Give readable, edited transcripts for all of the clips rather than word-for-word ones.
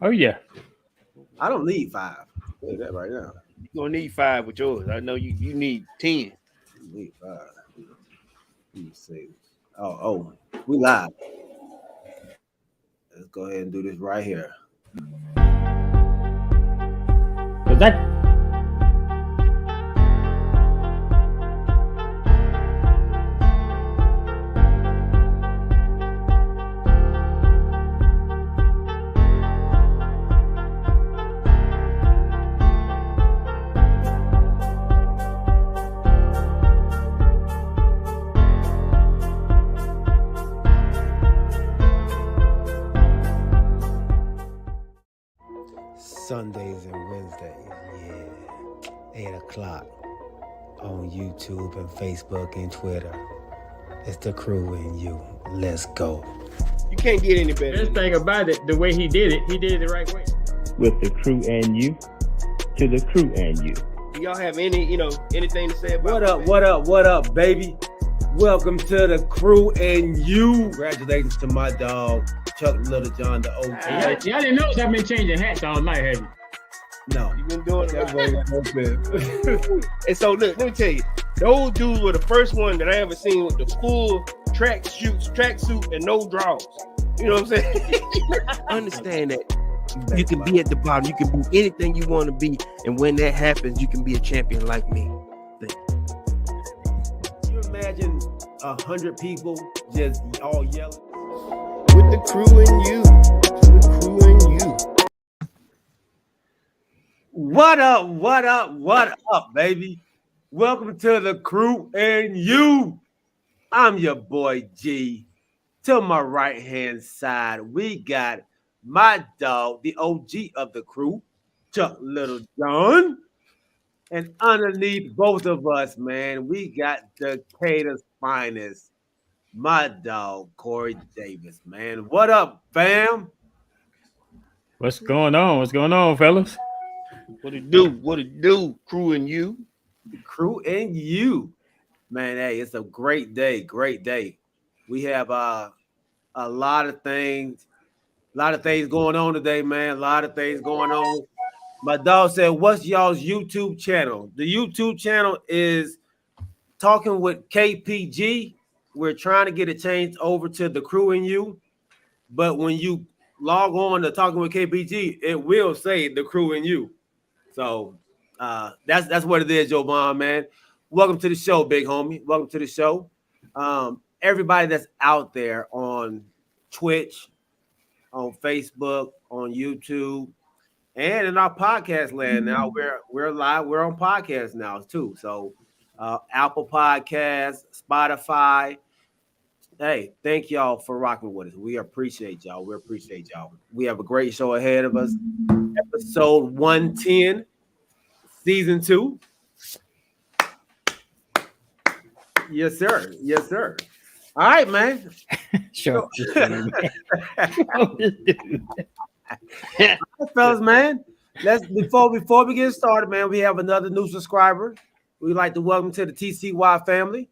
Oh yeah. I don't need 5. I'll tell you that right now. You're gonna need 5 with yours. I know you need 10. I need 5. Let me see. Oh, we live. Let's go ahead and do this right here. Is that Sundays and Wednesdays, yeah. 8 o'clock on YouTube and Facebook and Twitter. It's the crew and you. Let's go. You can't get any better. best thing about it? The way he did it the right way. With the crew and you, to the crew and you. Do y'all have anything to say about What up, baby? Welcome to the crew and you. Congratulations to my dog, Chuck Little John, the OG. Y'all didn't notice I've been changing hats all night, have you? No. You've been doing That it. And so look, let me tell you, those dudes were the first one that I ever seen with the full tracksuit and no drawers. You know what I'm saying? Understand that you can be at the bottom, you can be anything you want to be, and when that happens, you can be a champion like me. You imagine 100 people just all yelling? With the crew and you, the crew and you. What up, baby? Welcome to the crew and you. I'm your boy G. To my right-hand side, we got my dog, the OG of the crew, Chuck Little John. And underneath both of us, man, we got Decatur's finest, my dog, Corey Davis, man. What up, fam? What's going on? What's going on, fellas? What it do, crew and you. Crew and you. Man, hey, it's a great day. We have a lot of things going on today, man. A lot of things going on. My dog said, what's y'all's YouTube channel? The YouTube channel is Talking with KPG. We're trying to get it changed over to the crew and you. But when you log on to Talking with KPG, it will say the crew and you. So that's what it is, Joe Bond, man. Welcome to the show, big homie. Welcome to the show. Everybody that's out there on Twitch, on Facebook, on YouTube, and in our podcast land now, we're live. We're on podcasts now too. So Apple Podcasts, Spotify. Hey, thank y'all for rocking with us. We appreciate y'all. We have a great show ahead of us. Episode 110, season 2. Yes, sir. All right, man. Sure. Fellas, man. Before we get started, man, we have another new subscriber. We'd like to welcome to the TCY family,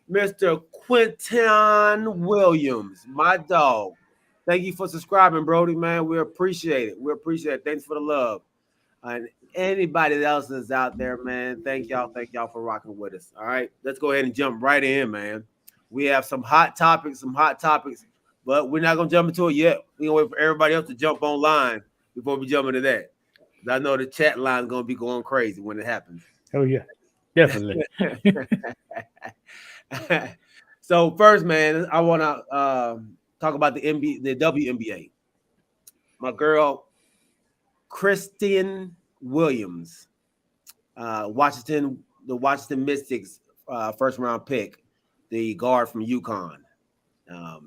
Mr. Quinton Williams, my dog. Thank you for subscribing, Brody, man. We appreciate it. Thanks for the love. And anybody else that's out there, man, thank y'all for rocking with us. All right, let's go ahead and jump right in, man. We have some hot topics, but we're not gonna jump into it yet. We're gonna wait for everybody else to jump online before we jump into that. I know the chat line is gonna be going crazy when it happens. Oh yeah, definitely. So first, man, I want to talk about the WNBA. My girl, Christian Williams, the Washington Mystics first round pick, the guard from UConn.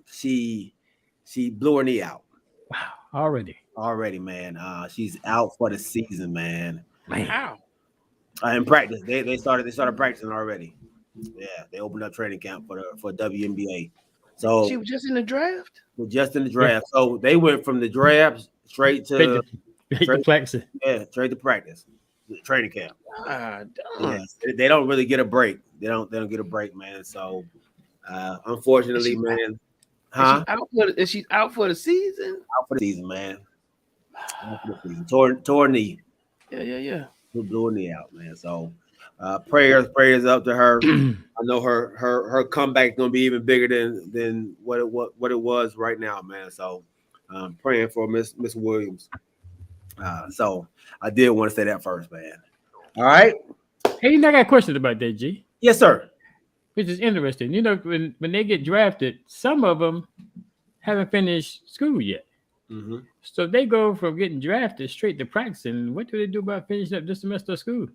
She blew her knee out. Wow, already, man. She's out for the season, man. How? In practice, they started practicing already. Yeah, they opened up training camp for WNBA. So she was just in the draft. So they went from the draft straight to practice. Yeah, straight to practice, training camp. Yeah, they don't really get a break. They don't get a break, man. So unfortunately, man. Is she out for the season? Out for the season, man. Tore knee. Yeah. Blew a knee out, man. So prayers up to her. I know her comeback gonna be even bigger than what it was right now, man. So praying for Miss Williams. So I did want to say that first, man. All right. Hey, I got questions about that, G. Yes, sir. Which is interesting. You know, when they get drafted, some of them haven't finished school yet. Mm-hmm. So they go from getting drafted straight to practicing. What do they do about finishing up this semester of school?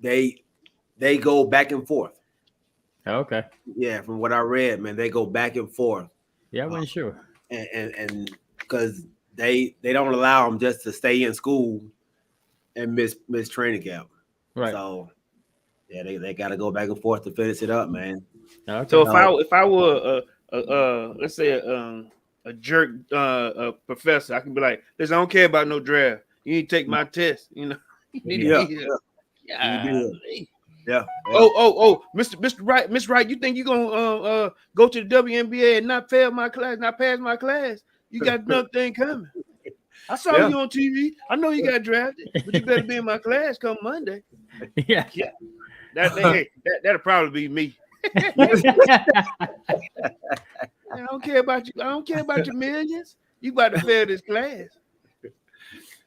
They go back and forth. Okay. Yeah, from what I read, man, they go back and forth. Yeah, I wasn't sure. And because they don't allow them just to stay in school and miss training camp. Right. So yeah, they got to go back and forth to finish it up, man. Okay. So if I were let's say a jerk professor, I can be like, listen, I don't care about no draft. You need to take my test. You know. Yeah. Oh, Mr. Wright, Miss Wright, you think you're gonna go to the WNBA and not fail my class, not pass my class? You got another thing coming. I saw you on TV. I know you got drafted, but you better be in my class come Monday. Yeah. That'll probably be me. I don't care about you. I don't care about your millions. You about to fail this class.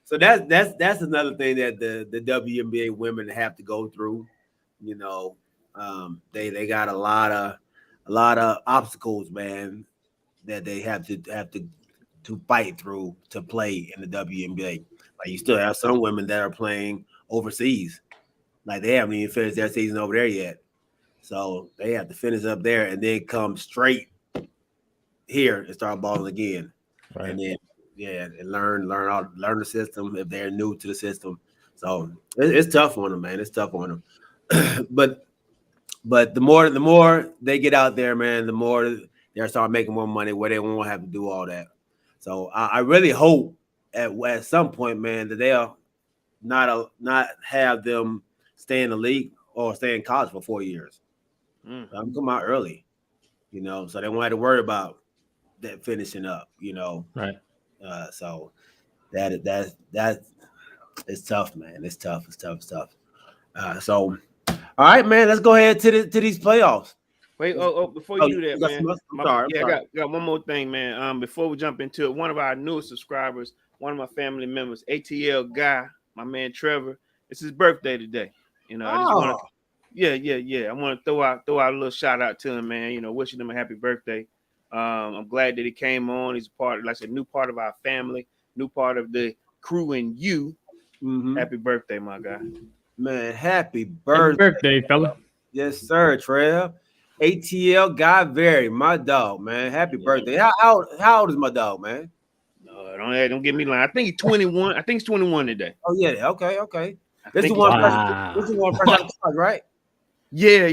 So that's another thing that the WNBA women have to go through. You know, they got a lot of obstacles, man, that they have to fight through to play in the WNBA. Like you still have some women that are playing overseas, like they haven't even finished their season over there yet. So they have to finish up there and then come straight here and start balling again, Right. and then and learn the system if they're new to the system. So it's tough on them, man. It's tough on them. but the more they get out there, man, the more they'll start making more money where they won't have to do all that. So I really hope at some point, man, that they'll not have them stay in the league or stay in college for 4 years. I'm come out early, you know, so they won't have to worry about that finishing up, you know. Right. So that it's tough, man. It's tough. So all right, man, let's go ahead to these playoffs. Wait, before you do that, man. I'm sorry. I got one more thing, man. Before we jump into it, one of our newest subscribers, one of my family members, ATL Guy, my man Trevor, it's his birthday today. You know, I just want to, I want to throw out a little shout out to him, man. You know, wishing him a happy birthday. I'm glad that he came on. He's a part, like I said, new part of our family, new part of the crew and you. Mm-hmm. Happy birthday, my guy. Man, happy birthday. Happy birthday, fella. Yes, sir, Trev. ATL Guy Very, my dog, man. Happy birthday. How old is my dog, man? No, don't get me lying. I think he's 21. I think he's 21 today. Oh, yeah. Okay. This is one fresh out of college, right? Yeah.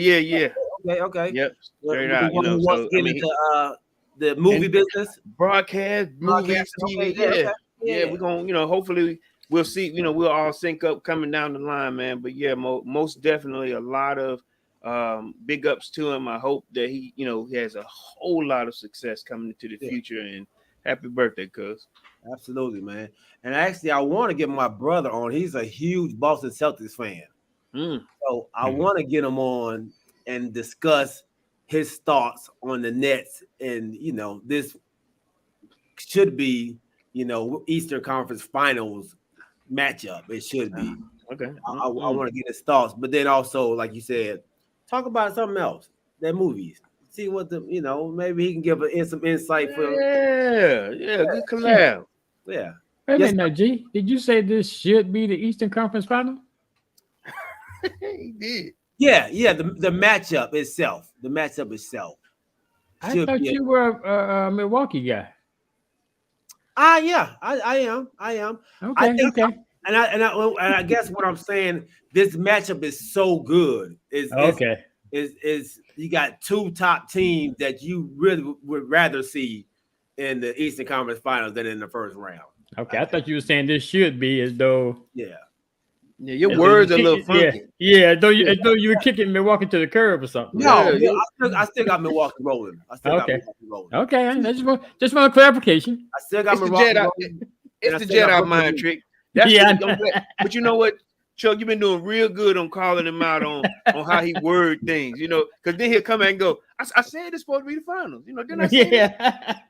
Okay. Yep. Straight out, you know. So, get into the movie business, broadcast, movies, TV. Okay. Yeah, we're gonna, you know, hopefully we'll see, you know, we'll all sync up coming down the line, man. But yeah, most definitely a lot of big ups to him. I hope that he, you know, he has a whole lot of success coming into the future. And happy birthday, cuz. Absolutely, man. And actually, I want to get my brother on. He's a huge Boston Celtics fan. So I want to get him on and discuss his thoughts on the Nets. And, you know, this should be, you know, Eastern Conference Finals matchup. It should be. Okay. I want to get his thoughts. But then also, like you said, talk about something else, their movies. See what maybe he can give some insight for. Yeah, good collab. Yeah. Wait a minute now, G. Did you say this should be the Eastern Conference Final? He did. Yeah. The matchup itself. I thought you were a Milwaukee guy. Yeah, I am. Okay. And I guess what I'm saying, this matchup is so good. Is you got two top teams that you really would rather see in the Eastern Conference Finals than in the first round. Okay, I thought you were saying this should be as though. Yeah, your words are a little funky. Yeah, as though you were kicking Milwaukee to the curb or something. No, I still got Milwaukee rolling. Okay, I just want a clarification. I still got Milwaukee rolling. It's the Jedi mind trick. That's but you know what, Chuck, you've been doing real good on calling him out on how he word things, because then he'll come out and go, I said it's supposed to be the finals. Didn't I say that?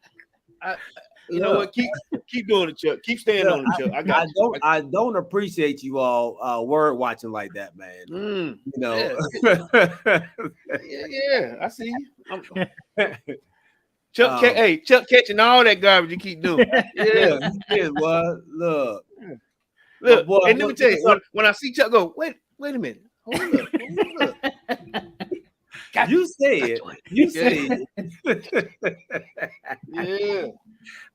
You know what? Keep doing it, Chuck. Keep staying on it, Chuck. I don't appreciate you all word watching like that, man. Yeah, I see you. Chuck, Chuck catching all that garbage you keep doing. Yeah, what? Look. Boy, and let me tell you, when I see Chuck go, wait a minute, hold up. You said it. Yeah.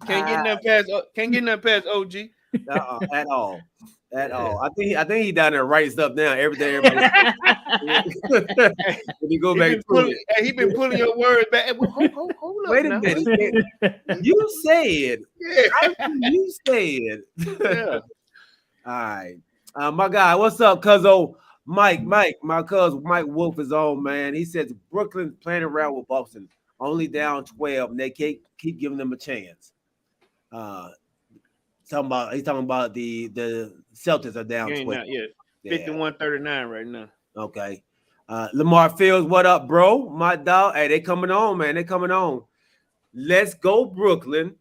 Can't get nothing past OG. At all. I think he down there writing stuff down every day. When you go back to it. He been pulling your words back. Hold up. Wait a minute. You said. Yeah. You said. Yeah. All right. My guy, what's up, cuzzo? Mike, my cousin Mike Wolf is on, man. He says Brooklyn's playing around with Boston, only down 12, and they keep giving them a chance. He's talking about the Celtics are down 12. 51-39 right now. Okay. Lamar Fields, what up, bro? My dog. Hey, they coming on, man. They coming on. Let's go, Brooklyn.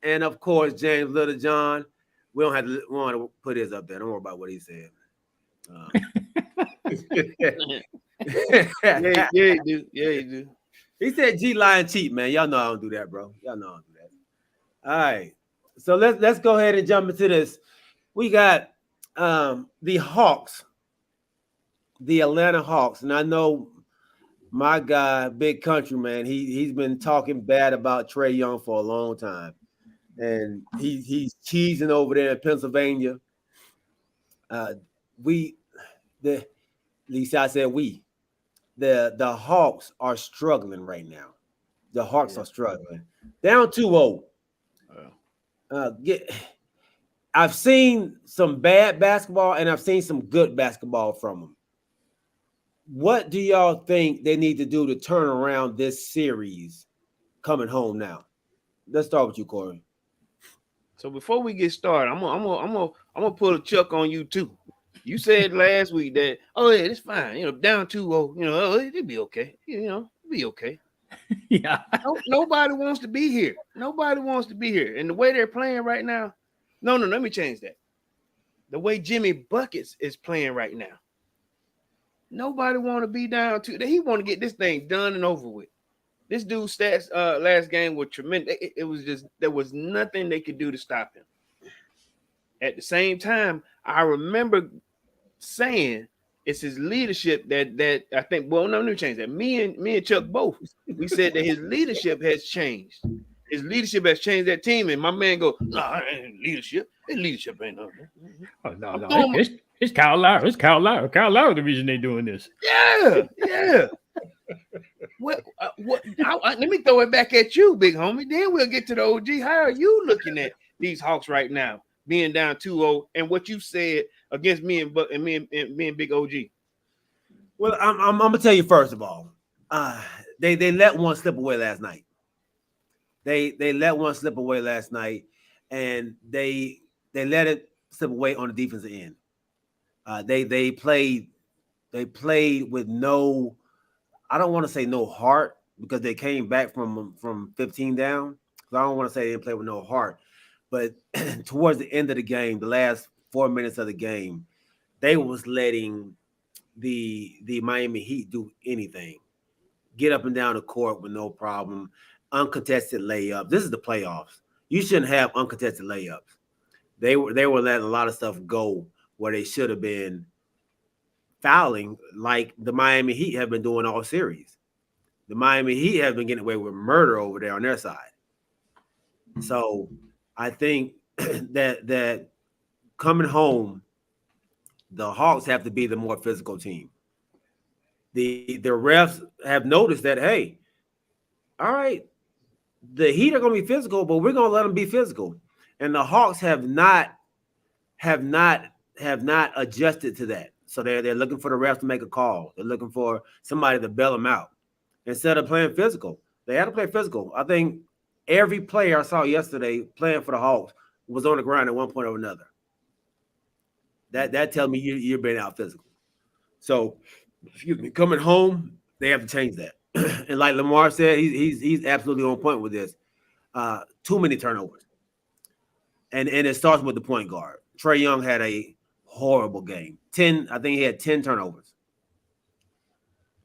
And of course, James Littlejohn. We want to put his up there. Don't worry about what he said. Yeah, you do. He said G lying cheap, man. Y'all know I don't do that, bro. Y'all know I don't do that. All right. So let's go ahead and jump into this. We got the Hawks, the Atlanta Hawks. And I know my guy, Big Country, man, he's been talking bad about Trae Young for a long time. And he's cheesing over there in Pennsylvania. The Hawks are struggling right now. The Hawks are struggling. Down 2-0. I've seen some bad basketball and I've seen some good basketball from them. What do y'all think they need to do to turn around this series coming home now? Let's start with you, Corey. So before we get started, I'm gonna pull a Chuck on you too. You said last week that it's fine, down 2-0, it'll be okay, it'll be okay. Yeah. Nobody wants to be here. Nobody wants to be here, and the way they're playing right now. No, let me change that. The way Jimmy Buckets is playing right now, nobody want to be down to. He want to get this thing done and over with. This dude's stats last game were tremendous. It was just there was nothing they could do to stop him. At the same time, I remember saying it's his leadership that I think. Well, no, let me change that. Me and Chuck both. We said that his leadership has changed. His leadership has changed that team. And my man go, no, ain't leadership. His leadership ain't nothing. Oh no. It's Kyle Lowry. It's Kyle Lowry. Kyle Lowry the reason they doing this. Yeah. Let me throw it back at you, big homie. Then we'll get to the OG. How are you looking at these Hawks right now, being down 2-0, and what you said against me and Big OG? Well, I'm gonna tell you first of all, they let one slip away last night. They let one slip away last night, and they let it slip away on the defensive end. They played with no. I don't want to say no heart because they came back from 15 down. So I don't want to say they didn't play with no heart, but towards the end of the game, the last 4 minutes of the game, they was letting the Miami Heat do anything, get up and down the court with no problem, uncontested layup. This is the playoffs. You shouldn't have uncontested layups. They were letting a lot of stuff go where they should have been fouling, like the Miami Heat have been doing all series. The Miami Heat have been getting away with murder over there on their side. So I think that coming home, the Hawks have to be the more physical team. The refs have noticed that, hey, all right, the Heat are going to be physical, but we're going to let them be physical. And the Hawks have not adjusted to that. So they're looking for the refs to make a call. They're looking for somebody to bail them out instead of playing physical. They had to play physical. I think every player I saw yesterday playing for the Hawks was on the ground at one point or another. That tells me you're being out physical. So, excuse me, coming home, they have to change that. And like Lamar said, he's absolutely on point with this. Too many turnovers. And it starts with the point guard. Trae Young had a horrible game. I think he had 10 turnovers.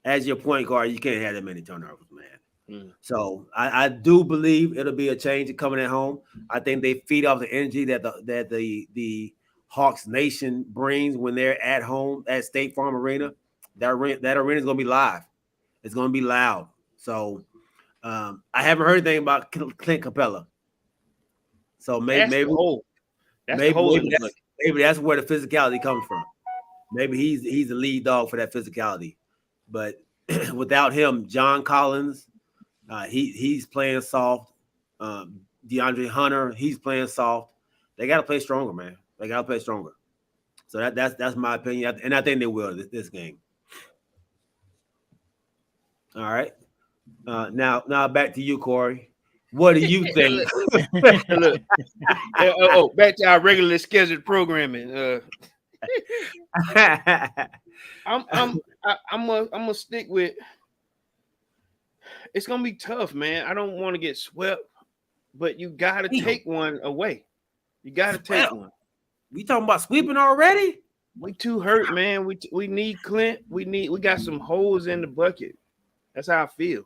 As your point guard, you can't have that many turnovers, man. So I do believe it'll be a change coming at home. I think they feed off the energy that the Hawks Nation brings when they're at home at State Farm Arena. That arena is going to be live. It's going to be loud. So I haven't heard anything about Clint Capella. So maybe that's where the physicality comes from. Maybe he's the lead dog for that physicality. But without him, John Collins, he's playing soft. DeAndre Hunter, he's playing soft. They got to play stronger, man. They got to play stronger. So that's my opinion, and I think they will this game. All right. Now back to you, Corey. What do you think? Look. Back to our regularly scheduled programming. I'm gonna stick with. It's gonna be tough, man. I don't want to get swept, but you gotta take one away. You gotta take one. We talking about sweeping already? We too hurt, man. We need Clint. We got some holes in the bucket. That's how I feel.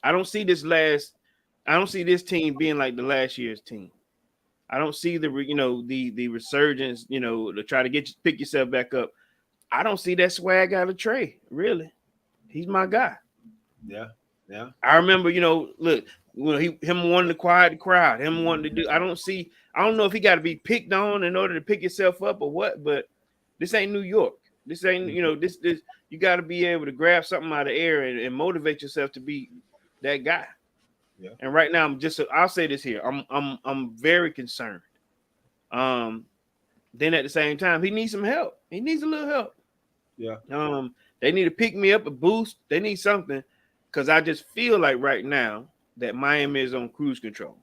I don't see this team being like the last year's team. I don't see the resurgence, to try to pick yourself back up. I don't see that swag out of Trae, really. He's my guy. Yeah. I remember, look, him wanting to quiet the crowd, him wanting to do. I don't know if he got to be picked on in order to pick himself up or what, but this ain't New York. This ain't, this you got to be able to grab something out of the air and motivate yourself to be that guy. Yeah. And right now, I'll say this here. I'm very concerned. Then at the same time, he needs some help. He needs a little help. Yeah. They need to pick me up, a boost. They need something, because I just feel like right now that Miami is on cruise control.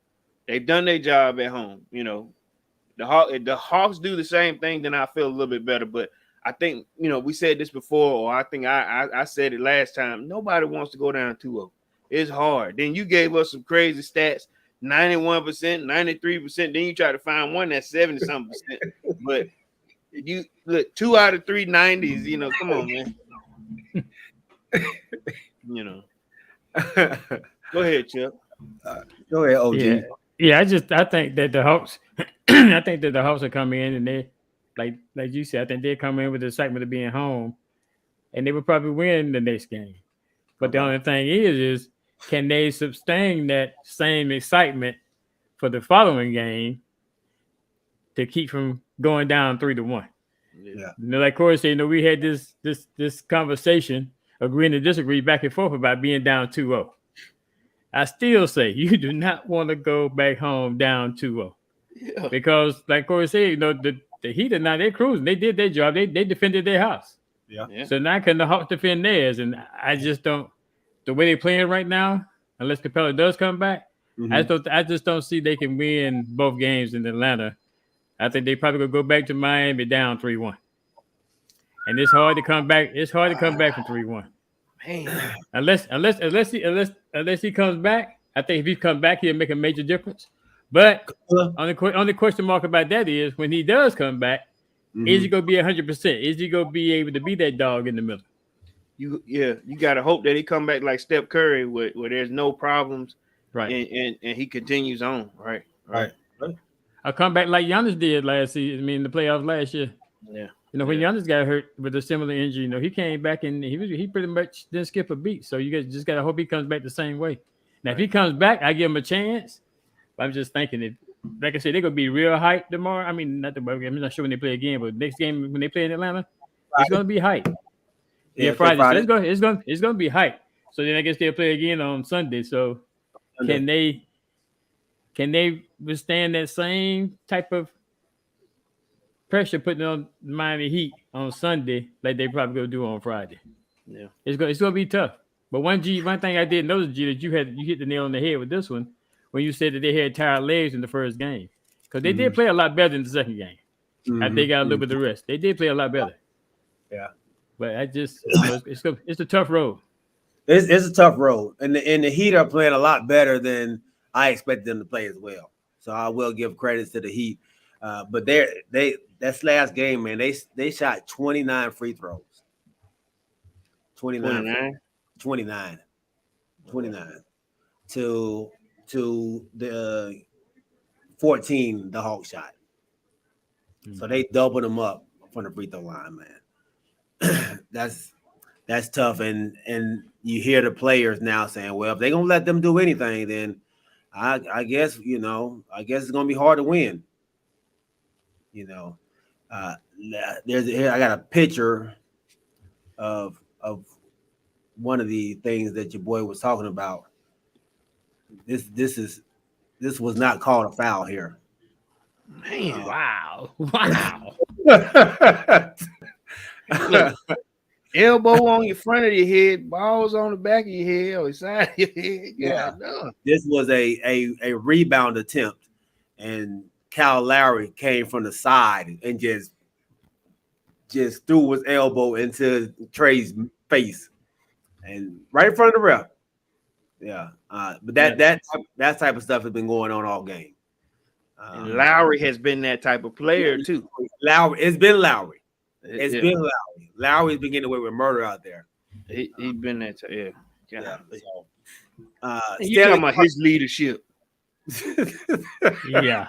They've done their job at home. The Hawks do the same thing, then I feel a little bit better. But I think, we said this before, or I think I said it last time. Nobody wants to go down 2-0. It's hard. Then you gave us some crazy stats, 91%, 93%. Then you try to find one that's 70-something percent. But you look, 2 out of 3 90s, come on, man. Go ahead, Chip. Go ahead, OG. Yeah, I think that the Hawks will come in and they like you said, I think they come in with the excitement of being home, and they will probably win the next game. But the only thing is can they sustain that same excitement for the following game to keep from going down 3-1? Yeah. Like Corey said, we had this conversation, agreeing to disagree back and forth about being down 2-0. I still say you do not want to go back home down 2-0. Yeah. Because like Corey said, the Heat are now, they're cruising. They did their job. They defended their house. Yeah. So now can the Hawks defend theirs? And I just don't. The way they're playing right now, unless Capella does come back, I just don't see they can win both games in Atlanta. I think they probably gonna go back to Miami down 3-1, and it's hard to come back. It's hard to come back from 3-1. Man, unless he comes back, I think if he comes back, he'll make a major difference. But only question mark about that is when he does come back, is he gonna be 100%? Is he gonna be able to be that dog in the middle? You got to hope that he come back like Steph Curry, where there's no problems, right? And he continues on, right. I'll come back like Giannis did last season. I mean, the playoffs last year. Yeah. When Giannis got hurt with a similar injury, he came back and he pretty much didn't skip a beat. So you guys just got to hope he comes back the same way. Now, if he comes back, I give him a chance. But I'm just thinking, like I said, they're gonna be real hype tomorrow. I mean, I'm not sure when they play again, but next game when they play in Atlanta, it's gonna be hype. Yeah, Friday. So it's gonna be hype. So then I guess they'll play again on Sunday. So can they withstand that same type of pressure putting on Miami Heat on Sunday like they probably gonna do on Friday? Yeah, it's gonna be tough. But one thing I did notice, G, that you hit the nail on the head with this one when you said that they had tired legs in the first game. because they did play a lot better in the second game. After they got a little bit of rest, they did play a lot better. Yeah. But I just, it's a tough road. It's a tough road, and the Heat are playing a lot better than I expected them to play as well. So I will give credits to the Heat, but that's last game, man. They shot 29 free throws. 29 to the 14 the Hawk shot. So they doubled them up from the free throw line, man. That's tough, and you hear the players now saying, well, if they're gonna let them do anything, then I guess it's gonna be hard to win. I got a picture of one of the things that your boy was talking about. This was not called a foul here. Man, Wow. Look, elbow on your front of your head, balls on the back of your head or the side of your head. Yeah. No. This was a rebound attempt, and Kyle Lowry came from the side and just threw his elbow into Trey's face, and right in front of the ref. Yeah, but that type of stuff has been going on all game. And Lowry has been that type of player too. It's been Lowry. It's been Lowry. Lowry's been getting away with murder out there. He's been that. Yeah. So, you talking about his leadership? Yeah.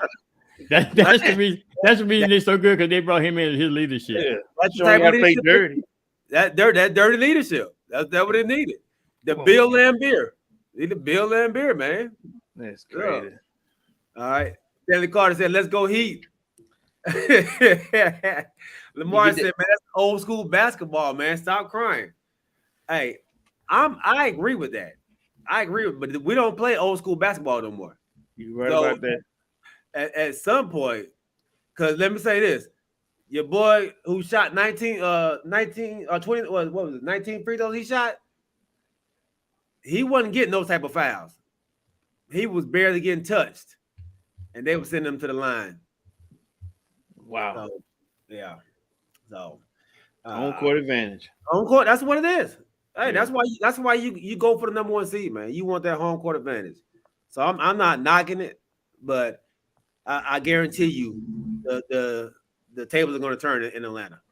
That's the reason. That's the reason they're so good, because they brought him in his leadership. Yeah, that's showing how to play dirty. That dirty leadership. That's what they needed. Bill Lambier. Need the Bill Lambier, man. That's crazy. All right. Stanley Carter said, "Let's go Heat." Lamar said, "Man, that's old school basketball, man. Stop crying." Hey, I agree with that. But we don't play old school basketball no more. You right about that. At some point, because let me say this: your boy who shot 19 or 20, what was it? 19 free throws he shot. He wasn't getting those type of fouls. He was barely getting touched, and they were sending him to the line. Wow. So, yeah. So home court advantage. Home court. That's what it is. Hey, yeah. That's why you go for the number one seed, man. You want that home court advantage. So I'm not knocking it, but I guarantee you the tables are going to turn in Atlanta.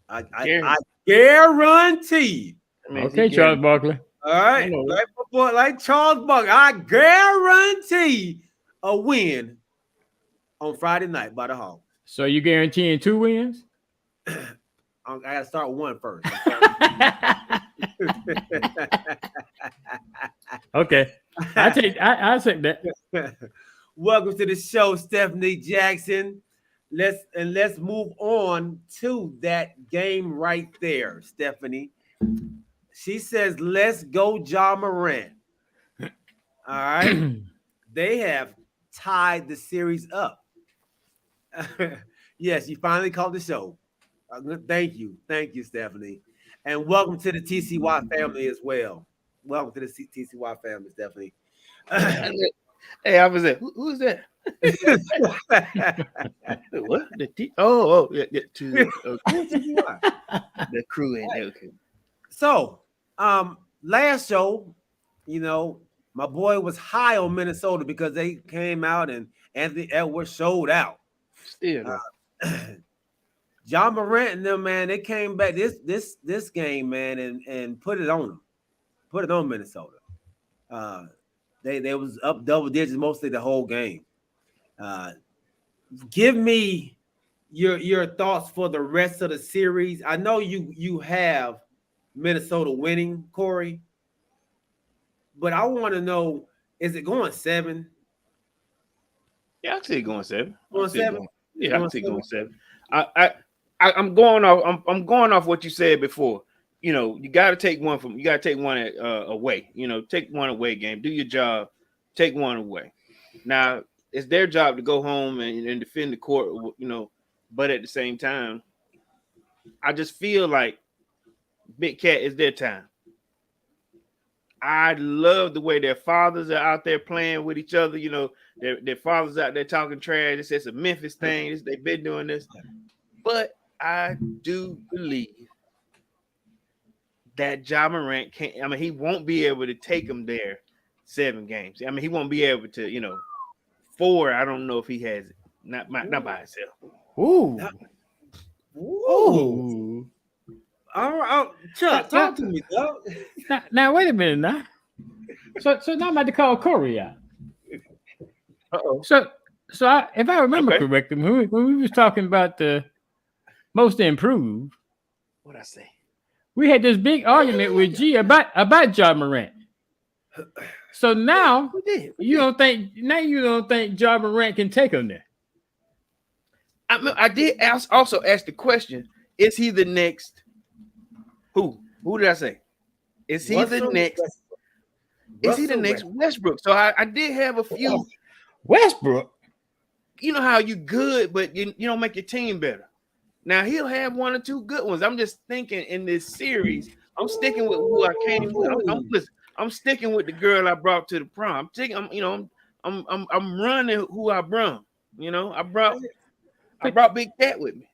I guarantee. Okay, Charles Barkley. All right, like Charles Barkley, I guarantee a win on Friday night by the Hawks. So you guaranteeing 2 wins? I got to start with one first. Okay, I take that. Welcome to the show, Stephanie Jackson. Let's move on to that game right there, Stephanie. She says, "Let's go, Ja Morant." All right, they have tied the series up. Yes, you finally called the show. Thank you, Stephanie, and welcome to the TCY family as well. Welcome to the TCY family, Stephanie. Hey, I was there. Who's that? What? Yeah, the crew ain't there. Okay. So, last show, my boy was high on Minnesota because they came out and Anthony Edwards showed out. Still, Ja Morant and them, man, they came back this game, man, and put it on them, put it on Minnesota. They was up double digits mostly the whole game. Give me your thoughts for the rest of the series. I know you have Minnesota winning, Corey, but I want to know, is it going 7? Yeah, I see it going 7. Going 7? Yeah, I see it going 7. I'm going off what you said before. You got to take one away. Take one away game. Do your job. Take one away. Now it's their job to go home and defend the court. But at the same time, I just feel like Big Cat is their time. I love the way their fathers are out there playing with each other. You know, their fathers out there talking trash. It's a Memphis thing. They've been doing this. But I do believe that Ja Morant can't. I mean, he won't be able to take them there 7 games. I mean, he won't be able to, 4. I don't know if he has it. Not by himself. Ooh. Ooh. All right, Chuck, talk to me, dog. Now wait a minute now. So now I'm about to call Corey out. Uh-oh. So if I remember correctly, when we was talking about the most improved, What'd I say? we had this big argument with G about Ja Morant. So now you don't think Ja Morant can take him there? I did also ask the question: is he the next? Who did I say? Is he the next? Is he the next Westbrook? So I did have a few. Westbrook. You know how you good, but you don't make your team better. Now he'll have 1 or 2 good ones. I'm just thinking in this series, I'm sticking with who I came with. I'm sticking with the girl I brought to the prom. I'm running who I brought. I brought Big Cat with me.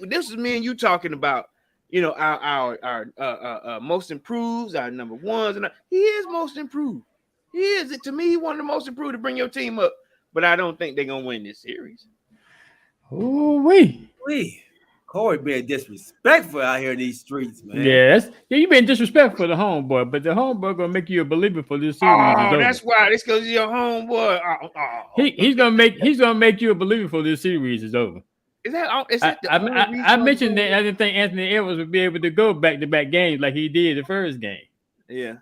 This is me and you talking about. Our most improved, our number ones, and he is most improved. He is. To me, he one of the most improved to bring your team up. But I don't think they're gonna win this series. Ooh wee. Corey being disrespectful out here in these streets, man. Yeah, you've been disrespectful to the homeboy, but the homeboy gonna make you a believer for this series. Oh, that's why. It's because you're your homeboy. He's gonna make you a believer for this series is over. Is that I mentioned that I didn't think Anthony Edwards would be able to go back-to-back games like he did the first game. Yeah.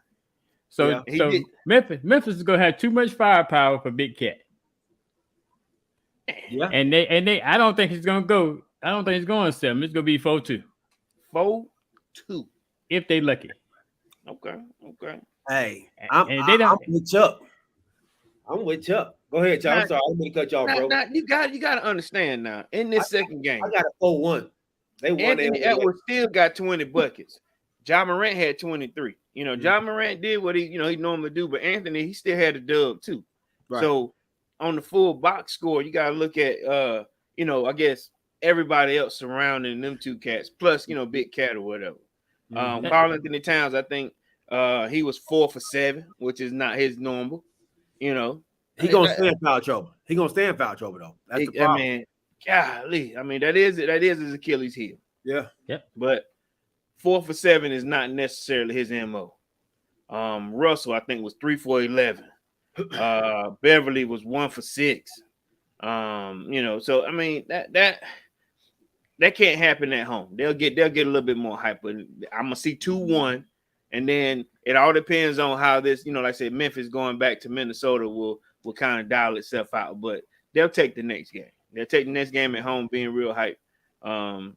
So Memphis is gonna have too much firepower for Big Cat. Yeah. And they I don't think he's gonna go. I don't think he's going 7. It's gonna be 4-2. 4-2. If they lucky. Okay. Hey, I'm with Chuck. I'm with Chuck. Go ahead, Chuck. I'm sorry. I'm gonna cut y'all, bro. You got to understand now. In this second game, I got a 4-1. They won. Anthony Edwards still got 20 buckets. Ja Morant had 23. Ja Morant did what he normally do, but Anthony, he still had a dub too. Right. So on the full box score, you gotta look at I guess everybody else surrounding them 2 cats, plus Big Cat or whatever. Karl Anthony Towns, I think he was 4 for 7, which is not his normal. He gonna stay in foul trouble. He gonna stay in foul trouble though. That's the problem. Golly. I mean, that is his Achilles heel. Yeah. Yep. But 4 for 7 is not necessarily his MO. Russell, I think, was 3 for 11. Beverly was 1 for 6. So I mean that can't happen at home. They'll get a little bit more hype, but I'm gonna see 2-1, and then it all depends on how this, like I said, Memphis going back to Minnesota will kind of dial itself out, but they'll take the next game. They'll take the next game at home, being real hype. And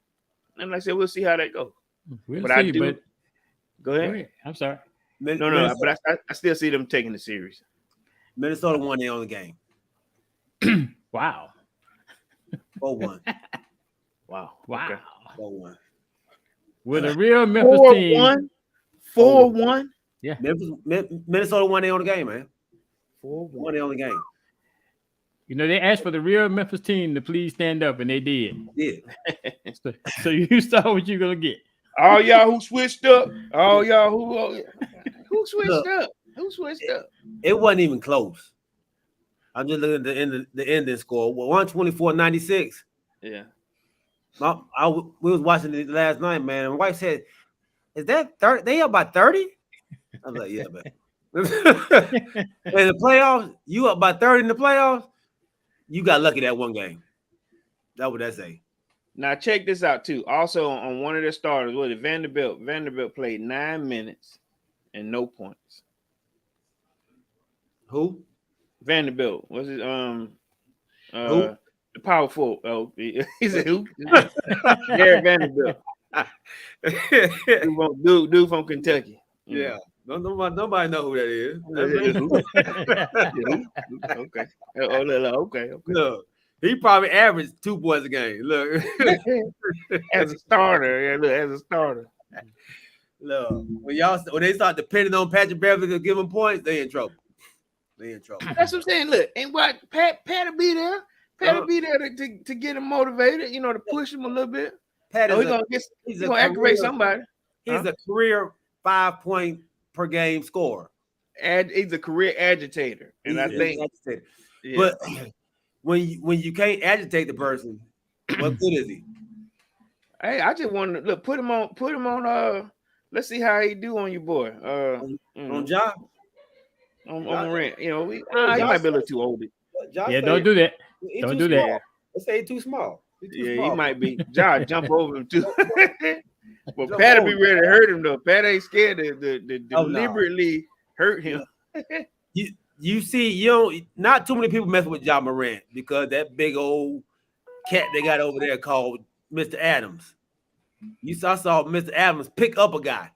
like I said, we'll see how that goes. Go ahead. I'm sorry. No, but I still see them taking the series. Minnesota won their only game. Wow. 4-1. Wow. Okay. 4-1. With a real Memphis team. 4-1. Yeah. Minnesota won their only game, man. 4-1. Won their only game. They asked for the real Memphis team to please stand up, and they did. Yeah. So you saw what you're gonna get. All y'all who switched up. All y'all who switched up. Who switched up? It wasn't even close. I'm just looking at the ending score. 124-96. Yeah. We was watching it last night, man. And White said, "Is that 30? They up by 30?" I was like, "Yeah, man." In the playoffs, you up by 30 in the playoffs. You got lucky that one game. That's what that say. Now check this out too. Also on one of their starters, was it Vanderbilt? Vanderbilt played 9 minutes and no points. Who? Vanderbilt. Was it who? The power forward? Oh, he said who? Gary Vanderbilt. dude from Kentucky. Yeah. Nobody know who that is. Okay. Okay. Look, he probably averaged 2 points a game. Look, as a starter. Yeah, look, as a starter. Look, when they start depending on Patrick Beverly to give them points, they in trouble. That's what I'm saying. Look, and what Pat'll be there. Pat'll be there to get him motivated, to push him a little bit. Pat he's gonna aggravate somebody. He's a career 5-point per game scorer. And he's a career agitator. And I think agitator. Yeah. But when you can't agitate the person, what good is he? Hey, I just want to look, put him on let's see how he do on your boy. On job. On Morant. He might be a little too old. Don't do that. Don't do that. Let's say he's too small. He might be. Josh jump over him too. But Pat'll be ready to hurt him though. Pat ain't scared to deliberately hurt him. You see, not too many people mess with Ja Morant because that big old cat they got over there called Mr. Adams. I saw Mr. Adams pick up a guy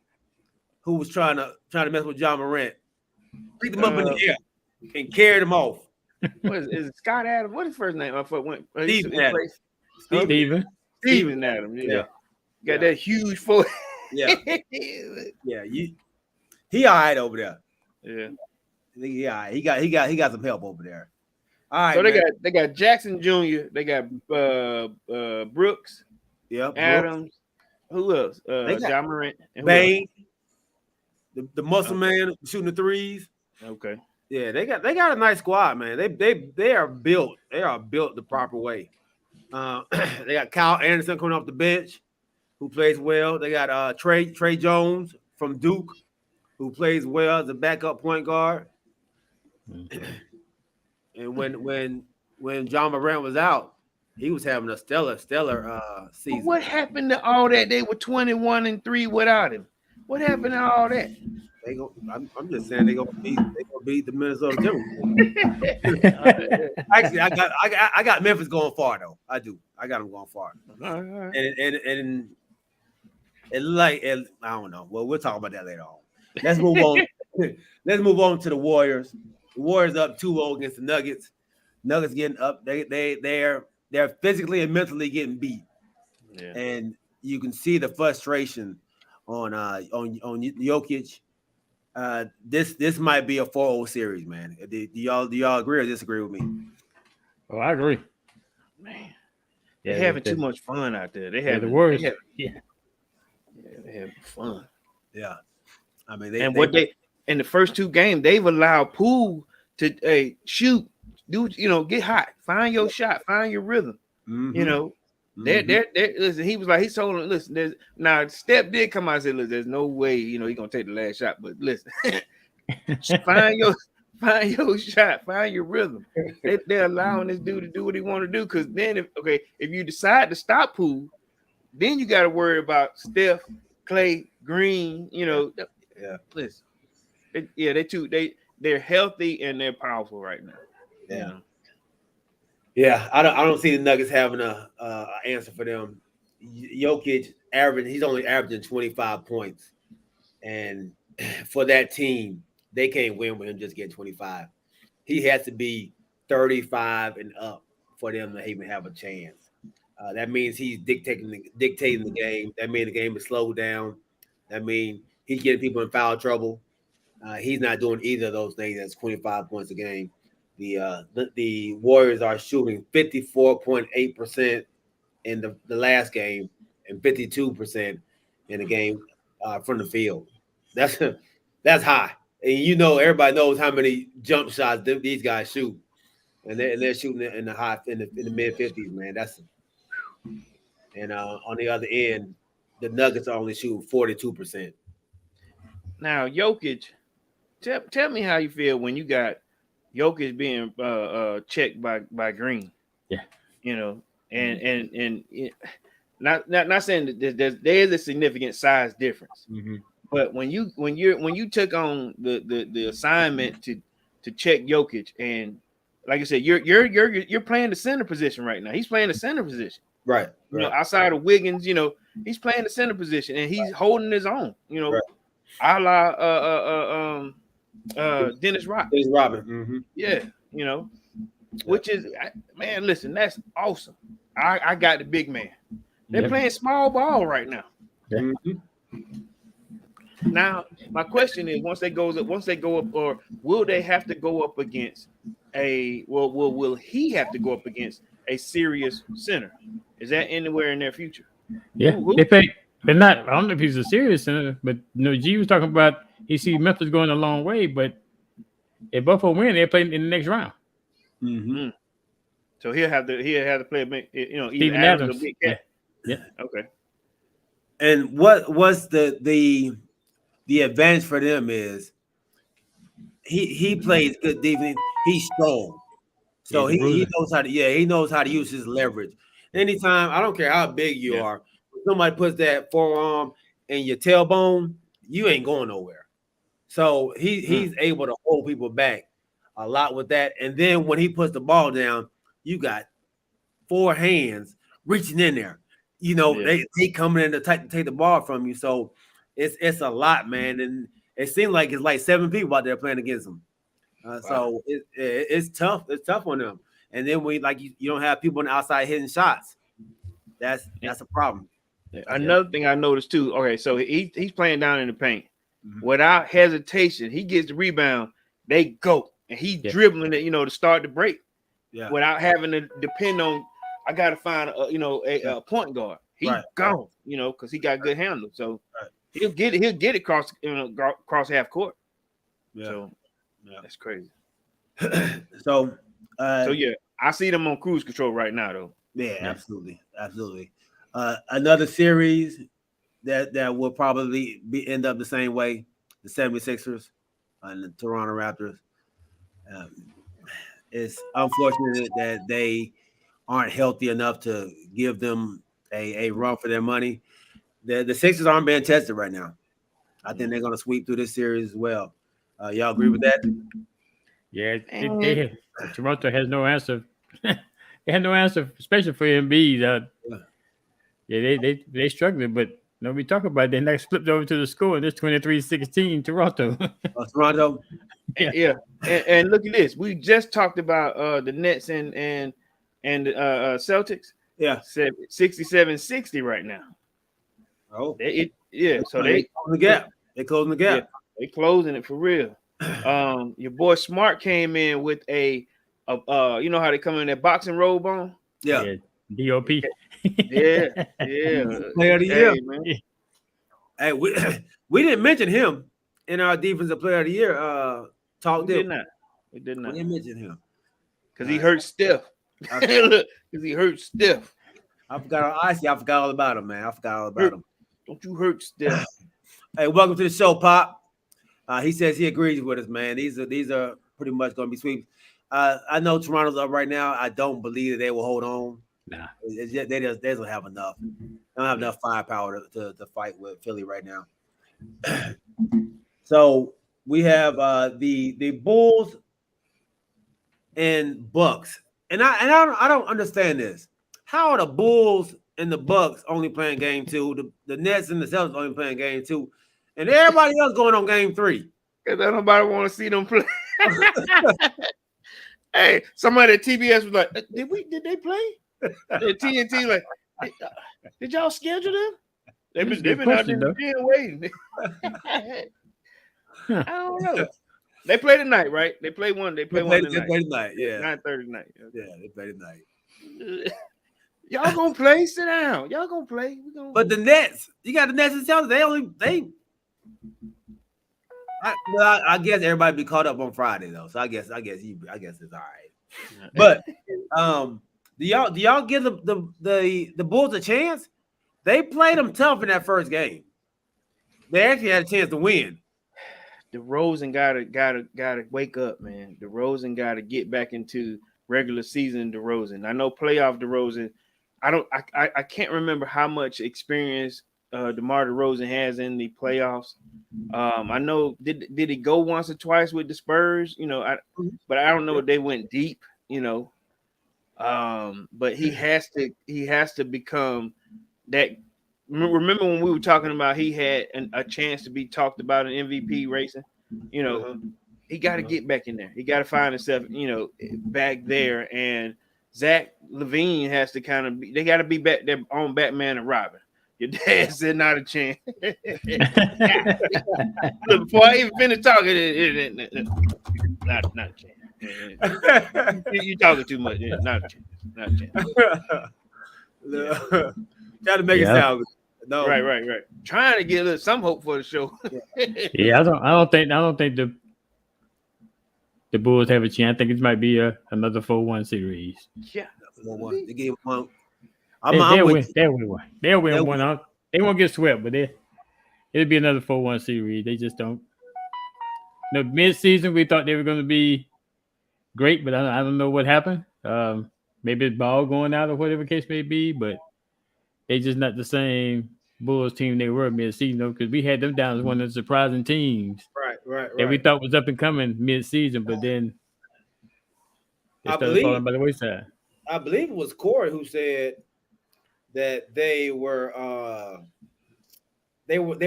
who was trying to mess with Ja Morant, picked him up in the air and carried him off. What is it Scott Adams? What is his first name? Steven Adams. Steven Adams. Yeah. Got that huge foot. Yeah. He all right over there. Yeah. Yeah, he got some help over there. All right. So they got Jackson Jr. They got Brooks. Yeah. Adams. Who else? Ja Morant. Bane. The muscle man shooting the threes. Okay. Yeah, they got a nice squad, man. They are built. They are built the proper way. They got Kyle Anderson coming off the bench, who plays well. They got Trey Jones from Duke, who plays well as a backup point guard. And when John Morant was out, he was having a stellar season. What happened to all that? They were 21-3 without him. What happened to all that? I'm just saying they're gonna beat the Minnesota Timberwolves. Actually, I got Memphis going far though. I do. I got them going far. Right. And I don't know. Well, we'll talk about that later on. Let's move on. Let's move on to the Warriors. The Warriors up 2-0 against the Nuggets. Nuggets getting up. They're physically and mentally getting beat. Yeah. And you can see the frustration on Jokic. This might be a 4-0 series, man. Do y'all agree or disagree with me? Oh, I agree. Man, they're having too much fun out there. They have the Warriors. They're having fun. Yeah, I mean, in the first two games they've allowed Poole to shoot, get hot, find your shot, find your rhythm. Mm-hmm. Listen, he was like, he told him, listen, now Steph did come out and say, look, there's no way, he's gonna take the last shot, but listen, find your shot, find your rhythm. They're allowing this dude to do what he want to do, because then if you decide to stop Poole, then you got to worry about Steph, Clay, Green, listen, they're healthy and they're powerful right now. Yeah. Yeah, I don't see the Nuggets having a answer for them. Jokic he's only averaging 25 points, and for that team, they can't win with him just getting 25. He has to be 35 and up for them to even have a chance. That means he's dictating the game. That means the game is slowed down. That means he's getting people in foul trouble. He's not doing either of those things. That's 25 points a game. The Warriors are shooting 54.8% in the last game and 52% in the game from the field. That's high, and everybody knows how many jump shots these guys shoot, and they're shooting in the mid 50s, man. And on the other end, the Nuggets are only shooting 42%. Now, Jokic, tell me how you feel when you got Jokic being checked by Green. Yeah. And not saying that there is a significant size difference. Mm-hmm. But when you took on the assignment to check Jokic, and like I said, you're playing the center position right now. He's playing the center position. Right. Outside of Wiggins, he's playing the center position and he's holding his own, right. A la Dennis Rodman. Dennis Rodman. Mm-hmm. Yeah, which is, man, listen, that's awesome. I got the big man. They're playing small ball right now. Mm-hmm. Now, my question is: once they go up, or will they have to go up against will he have to go up against a serious center? Is that anywhere in their future? Yeah, Who? they pay. They're not. I don't know if he's a serious center, but G was talking about he see Memphis going a long way, but if Buffalo win, they play in the next round. Mm-hmm. So he'll have to play either Steven Adams or Adams. Big Cat. Yeah. Okay. And what's the advantage for them is he plays good defense. He's strong, so he knows how to he knows how to use his leverage. Anytime, I don't care how big you are, if somebody puts that forearm in your tailbone, you ain't going nowhere. So he's able to hold people back a lot with that. And then when he puts the ball down, you got 4 hands reaching in there. They coming in to take the ball from you. So it's a lot, man. And it seems like it's like 7 people out there playing against them. Wow. So it's tough. It's tough on them. And then you don't have people on the outside hitting shots. That's a problem. Another thing I noticed too. Okay, so he's playing down in the paint without hesitation. He gets the rebound. They go, and he's dribbling it. To start the break. Yeah. Without having to depend on. I got to find a point guard. He's gone. Because he got good handle. So he'll get it across half court. Yeah. So that's crazy. So I see them on cruise control right now, though. Yeah, absolutely. Another series that will probably end up the same way, the 76ers and the Toronto Raptors. It's unfortunate that they aren't healthy enough to give them a run for their money. The Sixers aren't being tested right now. I think they're going to sweep through this series as well. Y'all agree with that? Yeah, Toronto has no answer. They had no answer, especially for Embiid. They struggling, but we talk about it. They next flipped over to the score, and it's 23-16 Toronto. Toronto. Yeah. And look at this. We just talked about the Nets and the Celtics. Yeah. 67-60 right now. Oh. So they closing the gap. They closing the gap. Yeah, they closing it for real. Your boy Smart came in with a you know how they come in that boxing robe on? Yeah. DOP. Yeah. Player of the year, man. Hey, we didn't mention him in our defensive player of the year talk. We did not. We didn't mention him because he hurt stiff. Look, because he hurt stiff. I forgot all about him, man. Him. Don't you hurt stiff? Hey, welcome to the show, Pop. He says he agrees with us, man. These are pretty much going to be sweeps. I know Toronto's up right now. I don't believe that they will hold on. Nah, they don't have enough. They don't have enough firepower to fight with Philly right now. So we have the Bulls and Bucks, and I don't understand this. How are the Bulls and the Bucks only playing game 2? The Nets and the Celtics only playing game 2, and everybody else going on game 3? Because nobody want to see them play. Hey, somebody at TBS was like, "Did they play?" At TNT like, "Did y'all schedule them?" They've been out there waiting. I don't know. They play tonight, right? They play one. They play one tonight. Yeah, 9:30 tonight. Yeah, they play tonight. Y'all gonna play? Sit down. Y'all gonna play? But the Nets, you got the Nets and Celtics. I guess everybody be caught up on Friday though, so I guess it's all right. But do y'all give the Bulls a chance? They played them tough in that first game. They actually had a chance to win. DeRozan gotta wake up, man. DeRozan gotta get back into regular season DeRozan. I know playoff DeRozan. I can't remember how much experience DeMar DeRozan has in the playoffs. I know did he go once or twice with the Spurs? But I don't know if they went deep. But he has to become that. Remember when we were talking about he had a chance to be talked about in MVP racing? He got to get back in there. He got to find himself, back there. And Zach LaVine has to they got to be back there on Batman and Robin. Your dad said not a chance. Look, before I even finish talking, not a chance. You talking too much. Not a chance. Not a chance. Try to make it sound good. No. Right. Trying to get a little some hope for the show. Yeah, I don't think the Bulls have a chance. I think it might be another 4-1 series. Yeah. 4-1. They gave one. They'll win one. They won't get swept, but it'll be another 4-1 series. They just don't. Mid-season, we thought they were going to be great, but I don't know what happened. Maybe it's ball going out or whatever the case may be, but they just not the same Bulls team they were mid-season, because we had them down as one of the surprising teams. Right. That we thought was up and coming mid-season, but then they started falling by the wayside. I believe it was Corey who said that they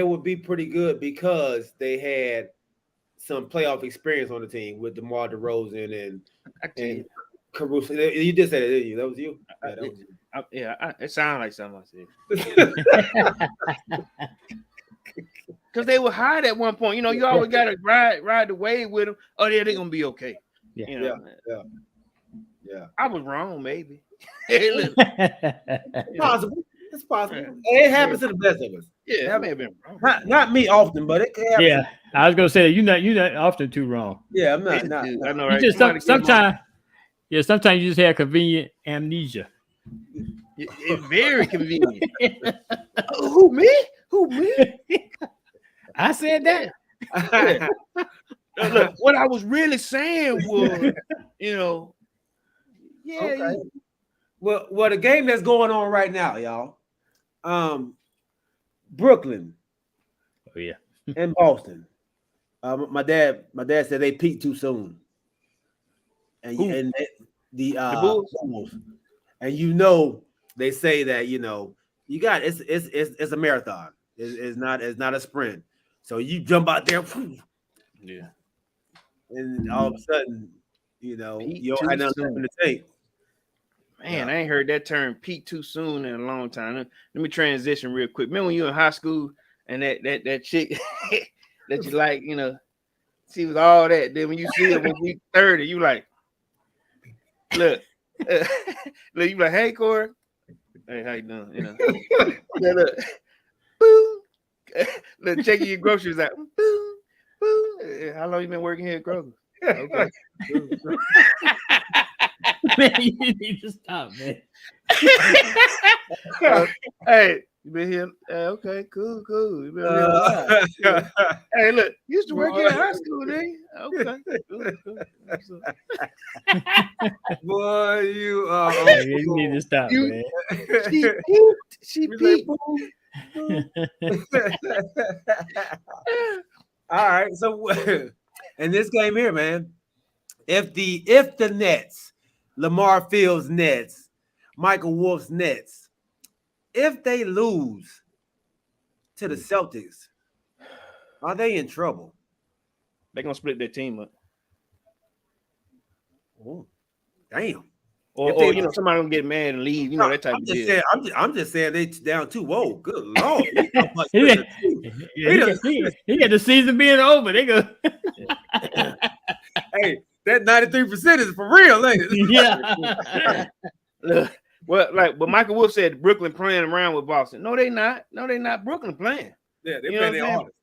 would be pretty good because they had some playoff experience on the team with DeMar DeRozan and Caruso. You did say that, didn't you? That was you. It sounded like something I said. Because they were hot at one point. You always got to ride the wave with them. Oh, they're going to be okay. Yeah. I was wrong, maybe. It's possible. It's possible. It happens to the best of us. Yeah, that may have been wrong. Not me often, but it can happen. Yeah, I was gonna say you're not often too wrong. Yeah, I'm not. I know, right? You just sometimes you just have convenient amnesia. It's very convenient. Who me? I said that. Look, what I was really saying was, Okay. Well, the game that's going on right now, y'all. Brooklyn. Oh yeah. And Boston. My dad said they peaked too soon. And the Bulls. And they say that you got it's a marathon. It's not a sprint. So you jump out there, yeah, and all of a sudden, you don't have nothing in the tank. Man, I ain't heard that term peak too soon in a long time. Let me transition real quick. Remember when you were in high school and that chick that you like, she was all that. Then when you see her when we 30, you like, look, you like, hey, Corey. Hey, how you doing? Look, boom. Look, checking your groceries out. Boom, boom. How long you been working here at Kroger? Okay. Man, you need to stop, man. Hey, you been here? Okay, cool. You been here a while. Hey, look, you used to work here at high school, didn't you? Okay, cool. Boy, you you need to stop, man. She peaked. All right, so in this game here, man, if the Nets, Lamar Fields Nets, Michael Wolf's Nets, if they lose to the Celtics, are they in trouble? They're gonna split their team up. Oh, damn. Or somebody gonna get mad and leave. That type of deal. I'm just saying they down 2-0. Good Lord. He got the season being over. They go. Hey, that 93% is for real, ain't it? Yeah. But Michael Wolf said Brooklyn playing around with Boston. No, they not. Brooklyn playing. Yeah, they playing their hardest.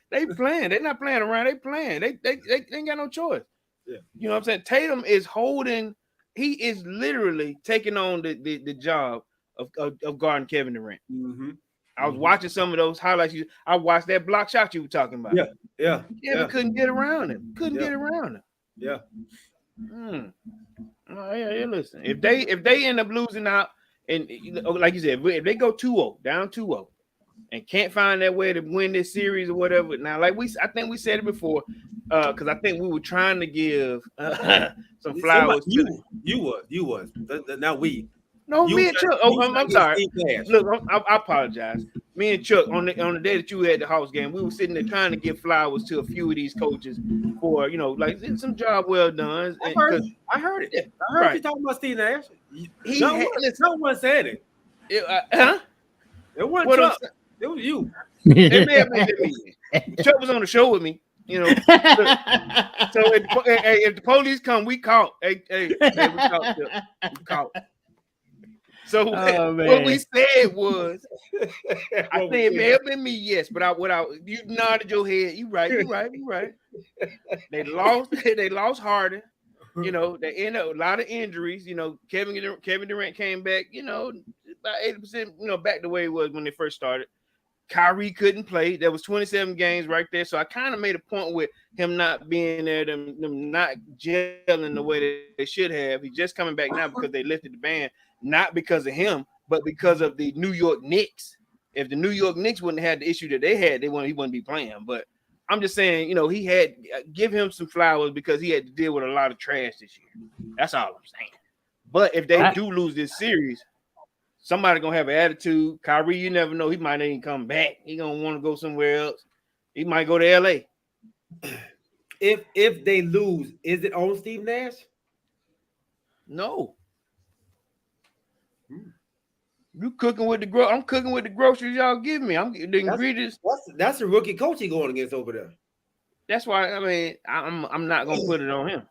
They playing. They're not playing around. They playing. They ain't got no choice. Yeah. You know what I'm saying? Tatum is holding. He is literally taking on the job of guarding Kevin Durant. Mm-hmm. I was watching some of those highlights. I watched that block shot you were talking about. Yeah. Kevin couldn't get around him. Get around him. Yeah. Oh, yeah. Listen, if they end up losing out, and like you said, if they go 2-0, down 2-0, and can't find that way to win this series or whatever. Now, I think we said it before, because I think we were trying to give some flowers. You was. Not we. No, me and Chuck. I'm sorry. Look, I apologize. Me and Chuck on the day that you had the house game, we were sitting there trying to give flowers to a few of these coaches for like some job well done. I heard it. I heard you talking about Steve Nash. No one said it. It wasn't What I'm Chuck. It was you. It may have been me. Chuck was on the show with me, you know. So if the police come, we caught. Hey, we caught. Chuck. We caught. So what we said was, I think it may have been me, yes, but you nodded your head. You right. They lost Harden. You know, they ended up a lot of injuries. You know, Kevin Durant came back. You know, about 80%. You know, back the way it was when they first started. Kyrie couldn't play. There was 27 games right there. So I kind of made a point with him not being there, them not gelling the way they should have. He's just coming back now because they lifted the ban, not because of him, but because of the New York Knicks. If the New York Knicks wouldn't have had the issue that they had, he wouldn't be playing. But I'm just saying, you know, give him some flowers because he had to deal with a lot of trash this year. That's all I'm saying. But if they do lose this series, somebody gonna have an attitude. Kyrie, you never know. He might not even come back. He gonna want to go somewhere else. He might go to LA. If they lose, is it on Steve Nash? No. You cooking with the I'm cooking with the groceries y'all give me. I'm the ingredients. That's a rookie coach he going against over there. That's why I'm not gonna put it on him.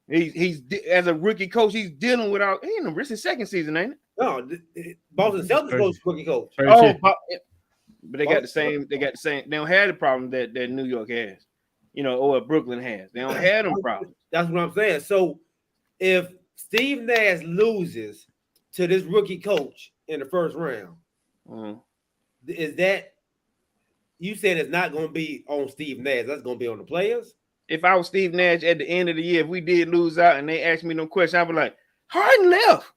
He's as a rookie coach, he's dealing with it's his second season, ain't it? No, Boston Celtics coach rookie coach. But they got the same. They don't have the problem that New York has, you know, or Brooklyn has. They don't have them problems. That's what I'm saying. So if Steve Nash loses to this rookie coach in the first round, is that you said it's not going to be on Steve Nash? That's going to be on the players. If I was Steve Nash at the end of the year, if we did lose out and they asked me no questions, I'd be like, Harden left.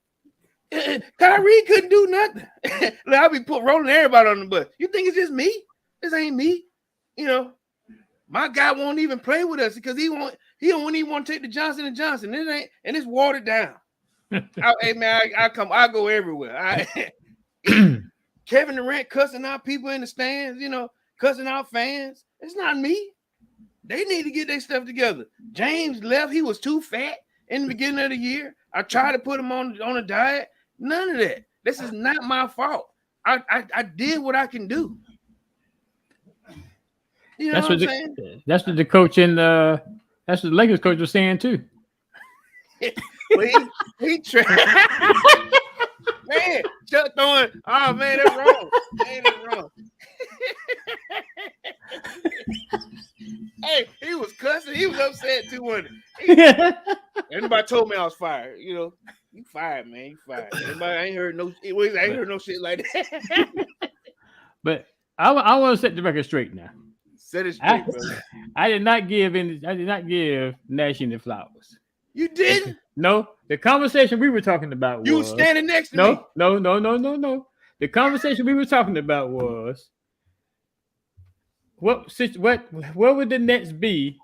Kyrie couldn't do nothing. I'll be rolling everybody on the bus. You think it's just me? This ain't me. You know, my guy won't even play with us because he don't even want to take the Johnson & Johnson. This ain't, and it's watered down. Hey man, I go everywhere. Kevin Durant cussing out people in the stands, you know, cussing out fans. It's not me. They need to get their stuff together. James left. He was too fat in the beginning of the year. I tried to put him on a diet. None of that. This is not my fault. I did what I can do. You know what I'm saying? That's what the coach that's what the Lakers coach was saying too. Well, he tried. Man, Chuck throwing. Oh man, that's wrong. Man, that's wrong. Hey, he was cussing. He was upset too. Everybody told me I was fired. You know, you fired, man. You fired. Everybody ain't heard no shit like that. But I want to set the record straight now. Set it straight, brother. I did not give Nash any flowers. You didn't? No. The conversation we were talking about was... You were standing next to me. No. The conversation we were talking about was... What would the Nets be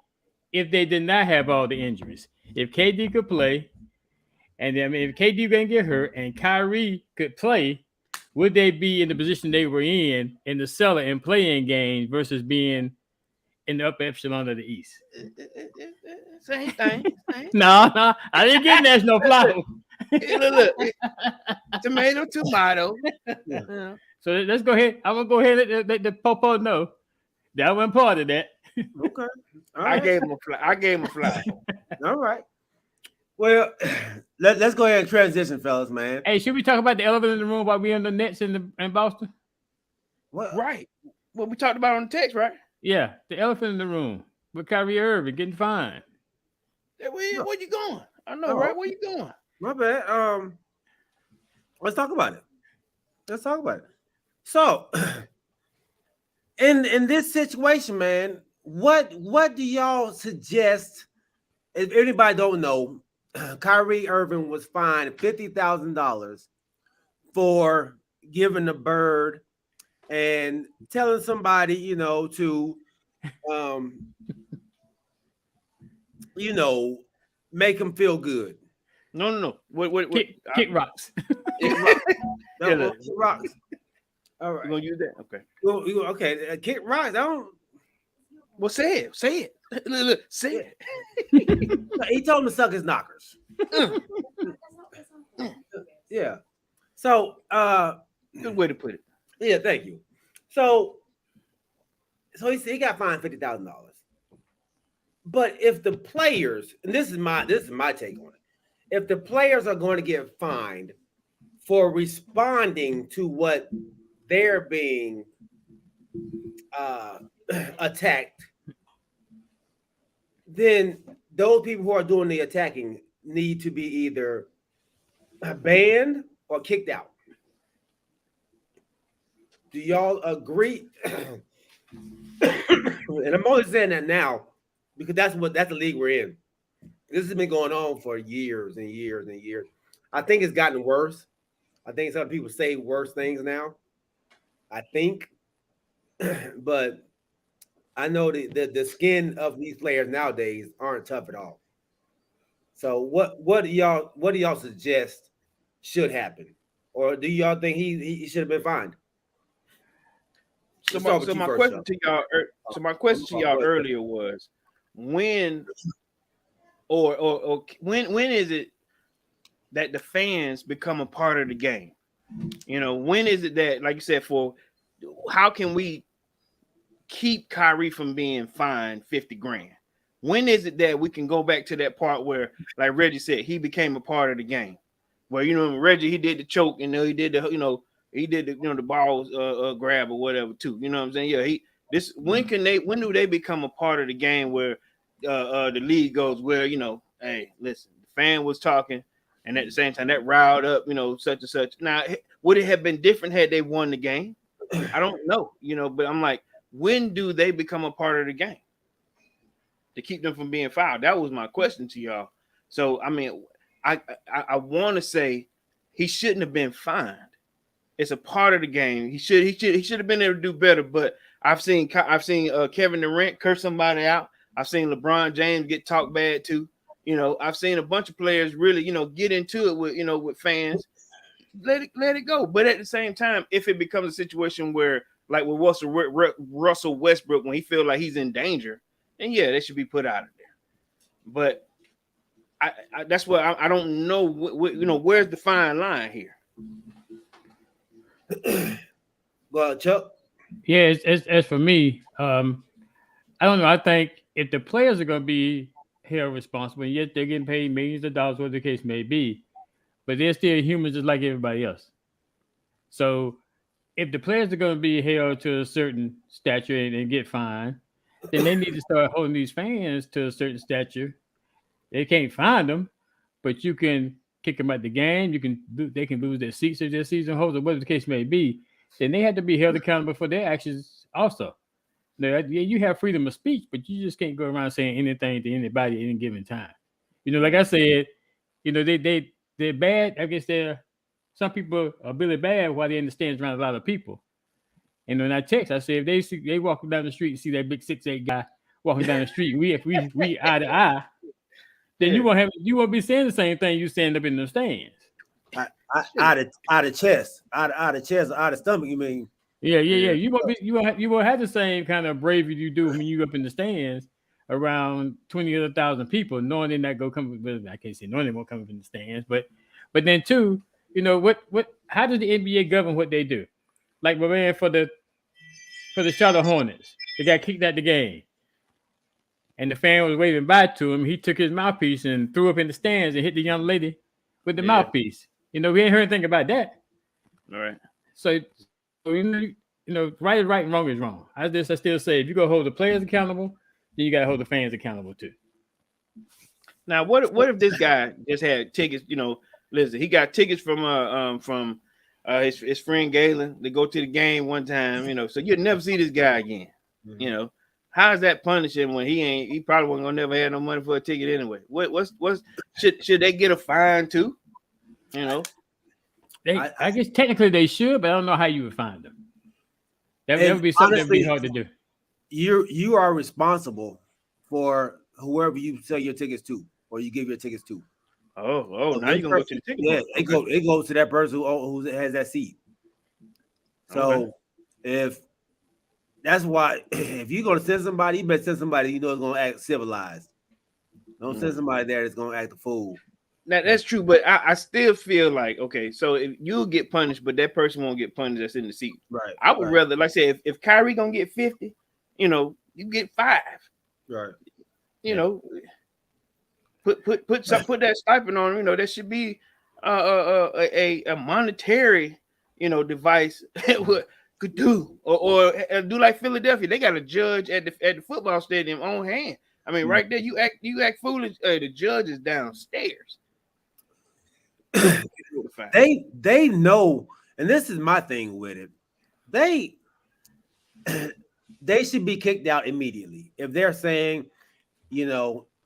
if they did not have all the injuries? If KD could play, and if KD didn't get hurt, and Kyrie could play, would they be in the position they were in the cellar and playing games versus being in the upper echelon of the East? Same thing. No, I didn't get Nash no flowers. Look. Tomato. Yeah. So let's go ahead. I'm gonna go ahead and let the Popo know that wasn't part of that. Okay. I gave him a fly. All right. Well, let's go ahead and transition, fellas, man. Hey, should we talk about the elephant in the room while we're in the Nets in Boston? What? Right. What we talked about on the text, right? Yeah, the elephant in the room with Kyrie Irving getting fined. Hey, where you going? I know, right? Where you going? My bad. Let's talk about it. So, in this situation, man, what do y'all suggest? If anybody don't know, Kyrie Irving was fined $50,000 for giving the bird and telling somebody, you know, to, you know, make him feel good. No. What? Kick rocks. Kick rocks. All right. You gonna use that? Okay. Okay. Kick rocks. I don't. Well, say it. Look, say it. He told him to suck his knockers. Yeah. So, good way to put it. Yeah, thank you. So he said he got fined $50,000. But if the players, and this is my take on it, if the players are going to get fined for responding to what they're being attacked, then those people who are doing the attacking need to be either banned or kicked out. Do y'all agree? And I'm only saying that now because that's the league we're in. This has been going on for years and years and years. I think it's gotten worse. I think some people say worse things now. I think, but I know the skin of these players nowadays aren't tough at all. So what do y'all suggest should happen, or do y'all think he should have been fined? So my question to y'all earlier was when or when is it that the fans become a part of the game? You know, when is it that, like you said, how can we keep Kyrie from being fined $50,000? When is it that we can go back to that part where, like Reggie said, he became a part of the game? Where, you know, Reggie, he did the choke, and he did the, the balls grab or whatever too. You know what I'm saying? Yeah, when do they become a part of the game where the league goes, where, you know, hey, listen, the fan was talking, and at the same time that riled up, you know, such and such. Now, would it have been different had they won the game? I don't know, you know, but I'm like, when do they become a part of the game to keep them from being fouled? That was my question to y'all. So, I mean, I want to say he shouldn't have been fined. It's a part of the game. He should have been able to do better. But I've seen Kevin Durant curse somebody out. I've seen LeBron James get talked bad too. You know, I've seen a bunch of players really, you know, get into it with fans. Let it go. But at the same time, if it becomes a situation where, like with Russell Westbrook, when he feels like he's in danger, then yeah, they should be put out of there. But that's what I don't know. Where's the fine line here? Well, Chuck. Yeah, as for me, I don't know. I think if the players are going to be held responsible, and yes, they're getting paid millions of dollars, whatever the case may be, but they're still humans just like everybody else. So if the players are going to be held to a certain stature and get fined, then they need to start holding these fans to a certain stature. They can't fine them, but you can kick them out the game. They can lose their seats if their season holds, or whatever the case may be. Then they have to be held accountable for their actions also. Now, yeah, you have freedom of speech, but you just can't go around saying anything to anybody at any given time. You know, like I said, you know, they're bad. I guess some people are really bad while they're in the stands around a lot of people. And when I text, I said, if they walking down the street and see that big 6'8" guy walking down the street, we eye to eye, then you won't be saying the same thing you stand up in the stands. Out of chest, out of stomach. You mean? Yeah. You won't have the same kind of bravery you do when you up in the stands around 20,000 people, knowing they're not gonna come. Well, I can't say knowing they won't come up in the stands, but then too, you know what? How does the NBA govern what they do? Like my man for the Charlotte Hornets, they got kicked out the game, and the fan was waving bye to him. He took his mouthpiece and threw up in the stands and hit the young lady with the mouthpiece. You know, we ain't heard anything about that. All right. So you know, right is right and wrong is wrong. I still say if you go hold the players accountable, then you got to hold the fans accountable too. Now, what if this guy just had tickets? You know, listen, he got tickets from his friend Galen to go to the game one time. You know, so you'll never see this guy again. Mm-hmm. You know, how is that punishing when he probably wasn't gonna never have no money for a ticket anyway? Should they get a fine too? You know, I guess technically they should, but I don't know how you would find them. That would be something that would be hard to do. You are responsible for whoever you sell your tickets to or you give your tickets to. Oh, now you're gonna go to the ticket. Yeah, it goes to that person who has that seat. So if that's why, if you're gonna send somebody, you better send somebody you know is gonna act civilized. Don't send somebody there that's gonna act a fool. Now that's true, but I still feel like okay, so if you'll get punished, but that person won't get punished that's in the seat. Right. I would rather, like I say, if Kyrie gonna get 50, you get 5. Right. You know, put that stipend on him. That should be a monetary device what could do or do like Philadelphia. They got a judge at the football stadium on hand. I mean, right there, you act foolish. The judge is downstairs. They know, and this is my thing with it. They should be kicked out immediately if they're saying,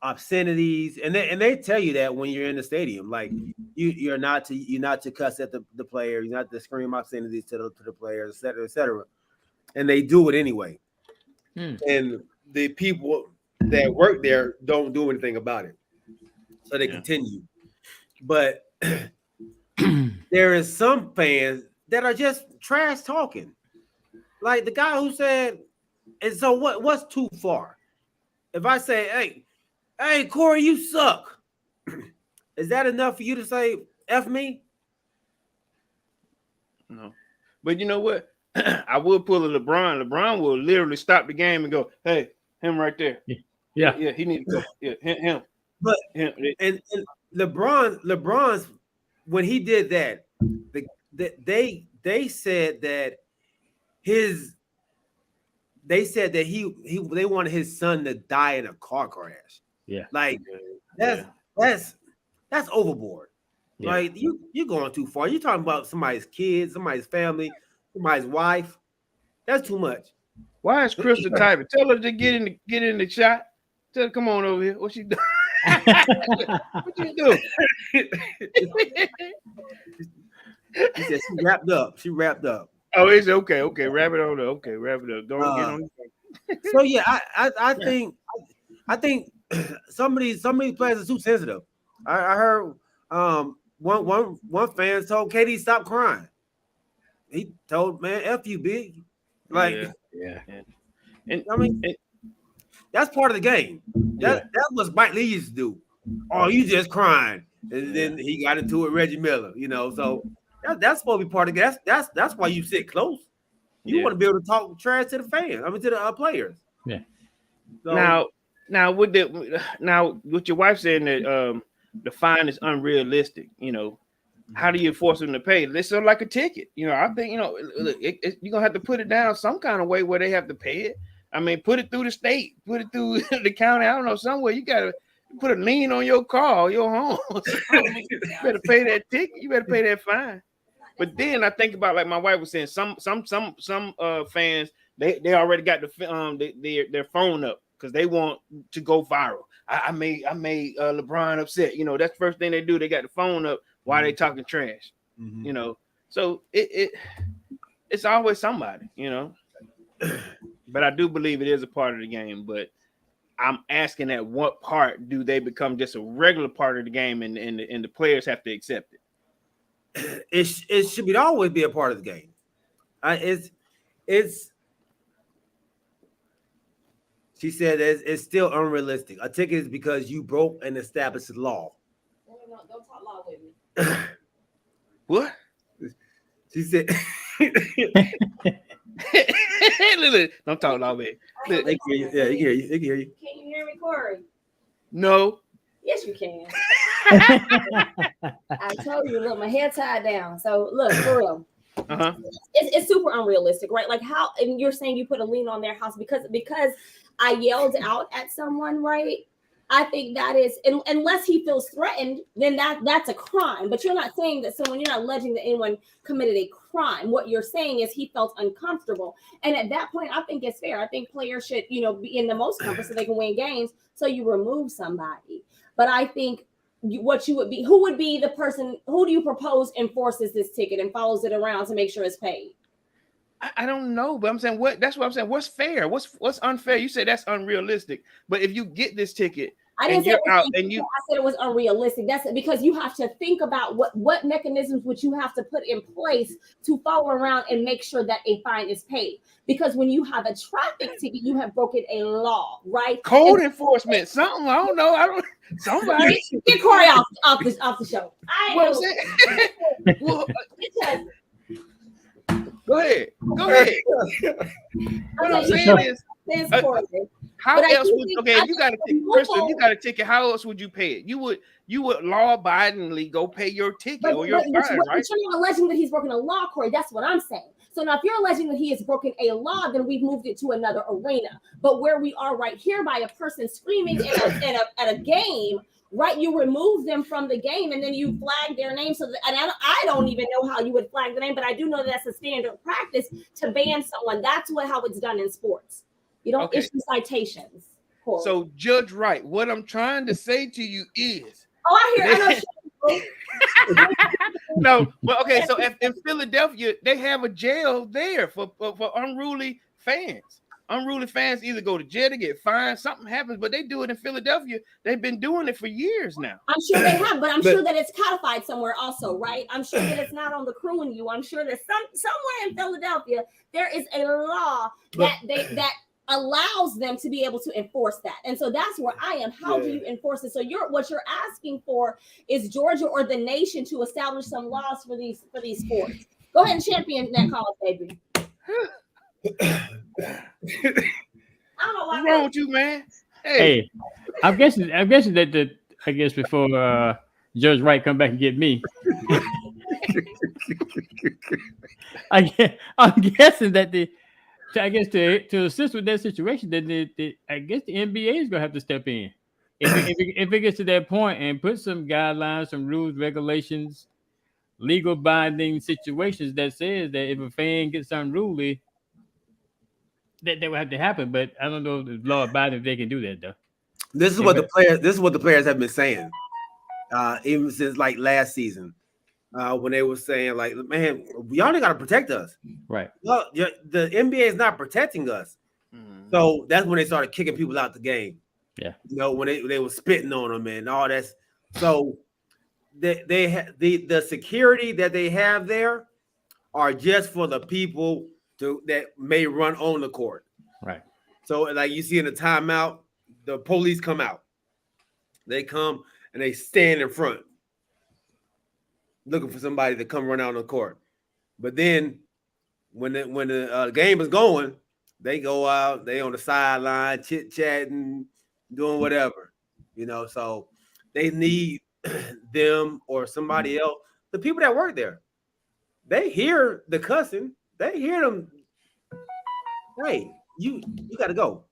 obscenities, and they tell you that when you're in the stadium, like you're not to cuss at the players, you're not to scream obscenities to the players, et cetera, and they do it anyway. And the people that work there don't do anything about it, so they continue. But there is some fans that are just trash talking, like the guy who said, and so what's too far? If I say, hey, Corey, you suck, is that enough for you to say F me? No. But you know what? I will pull a LeBron. LeBron will literally stop the game and go, hey, him right there. Yeah, he needs to go. Yeah, him. But and LeBron's when he did that, they said that they wanted his son to die in a car crash. Yeah, like that's overboard. Yeah. Like you're going too far. You're talking about somebody's kids, somebody's family, somebody's wife. That's too much. Why is Crystal typing? Tell her to get in the shot. Tell her, come on over here. What she doing? What you doing? She said she wrapped up. Oh, it's okay. Okay, wrap it on up. Okay, wrap it up. Don't get on. So yeah, I think some of these players are too sensitive. I heard one fan told KD stop crying. He told, man, F you, big. Like, yeah. And I mean, that's part of the game. That's what Spike Lee used to do. Oh, you just crying, and then he got into it, Reggie Miller. So that's supposed to be part of the game. That's why you sit close. You want to be able to talk trash to the fans. I mean, to the players. Yeah. So, now with your wife saying that the fine is unrealistic, how do you force them to pay? It's sort of like a ticket. I think you're gonna have to put it down some kind of way where they have to pay it. I mean, put it through the state, put it through the county. I don't know, somewhere you gotta put a lien on your car, or your home. You better pay that ticket. You better pay that fine. But then I think about, like my wife was saying, some fans they already got their phone up because they want to go viral. I made LeBron upset. That's the first thing they do. They got the phone up while they talking trash. So it's always somebody. But I do believe it is a part of the game. But I'm asking, at what part do they become just a regular part of the game, and the players have to accept it? It should always be a part of the game. She said it's still unrealistic. A ticket is because you broke an established law. No, don't talk law with me. What? She said. Don't talk law with me. They can hear you. Yeah, they can hear you. Can you hear me, Corey? No. Yes, you can. I told you, look, my hair tied down. So look, for real. It's super unrealistic, right? Like how, and you're saying you put a lien on their house because I yelled out at someone, right? I think that is, unless he feels threatened, then that's a crime. But you're not saying that you're not alleging that anyone committed a crime. What you're saying is he felt uncomfortable. And at that point, I think it's fair. I think players should, be in the most comfort so they can win games. So you remove somebody. But I think who would be the person, who do you propose enforces this ticket and follows it around to make sure it's paid? I don't know, but I'm saying that's what I'm saying. What's fair? What's unfair? You said that's unrealistic. But if you get this ticket, I didn't say you're it was out, unfair. and you. I said it was unrealistic. That's because you have to think about what mechanisms would you have to put in place to follow around and make sure that a fine is paid. Because when you have a traffic ticket, you have broken a law, right? Code enforcement, something. I don't know. Somebody. Get Corey off the show. What I'm saying. Well, go ahead. What I'm saying is, how else would if you got a ticket? First, if you got a ticket, how else would you pay it? You would law-abidingly go pay your ticket or your fine, right? But you're not alleging that he's broken a law, Corey. That's what I'm saying. So now, if you're alleging that he has broken a law, then we've moved it to another arena. But where we are right here, by a person screaming at a game, right? You remove them from the game, and then you flag their name. So, I don't even know how you would flag the name, but I do know that that's a standard practice to ban someone. That's how it's done in sports. You don't issue citations. Corey. So, Judge Wright, what I'm trying to say to you is, I know. No, well, okay. So, in Philadelphia, they have a jail there for unruly fans. Unruly fans either go to jail to get fined, something happens, but they do it in Philadelphia. They've been doing it for years now. I'm sure they have, but I'm sure that it's codified somewhere also, right? I'm sure that it's not on the crew and you. I'm sure that somewhere in Philadelphia there is a law that allows them to be able to enforce that. And so that's where I am. How do you enforce it? So what you're asking for is Georgia or the nation to establish some laws for these sports. Go ahead and champion that cause, baby. I don't know what's wrong with you, man. Hey, I'm guessing that before Judge Wright come back and get me, I'm guessing that to assist with that situation, then I guess the NBA is gonna have to step in if it gets to that point and put some guidelines, some rules, regulations, legal binding situations that says that if a fan gets unruly, that will have to happen. But I don't know if the law abiding if they can do that though. This is what the players have been saying, even since like last season. When they were saying, like, man, y'all got to protect us. Right. Well, the NBA is not protecting us. Mm-hmm. So that's when they started kicking people out the game. Yeah. You know, when they were spitting on them and all that. So the security that they have there are just for the people that may run on the court. Right. So like you see in the timeout, the police come out. They come and they stand in front, looking for somebody to come run out on the court. But then when the game is going, they go out, they on the sideline, chit-chatting, doing whatever, you know. So they need them or somebody else. The people that work there, they hear the cussing. They hear them. Hey, you got to go.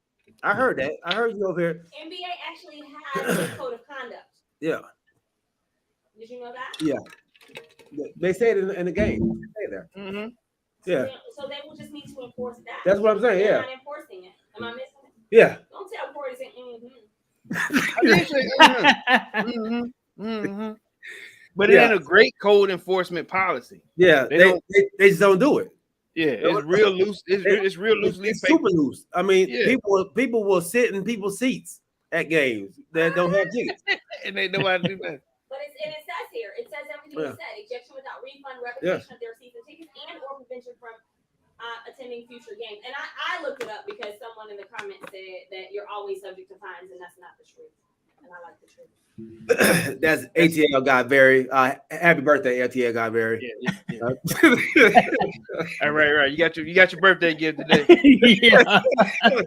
I heard that. I heard you over here. NBA actually has a code of conduct. Yeah. Did you know that? Yeah. They say it in the game. They say there. Mm-hmm. Yeah. So they will just need to enforce that. That's what I'm saying. They're yeah. not enforcing it. Am I missing it? Yeah. Don't tell Corey to say But it ain't a great code enforcement policy. Yeah. They just don't do it. Yeah, it's real loose. It's real loosely. It's super loose. I mean, people will sit in people's seats at games that don't have tickets, and they know how to do that. But it says here, it says everything it said: ejection without refund, revocation of their season tickets, and/or prevention from attending future games. And I looked it up because someone in the comments said that you're always subject to fines, and that's not the truth. And I like the truth. That's ATL guy Barry. Happy birthday, ATL guy Barry. Yeah. All right. You got your birthday gift today. Yeah. So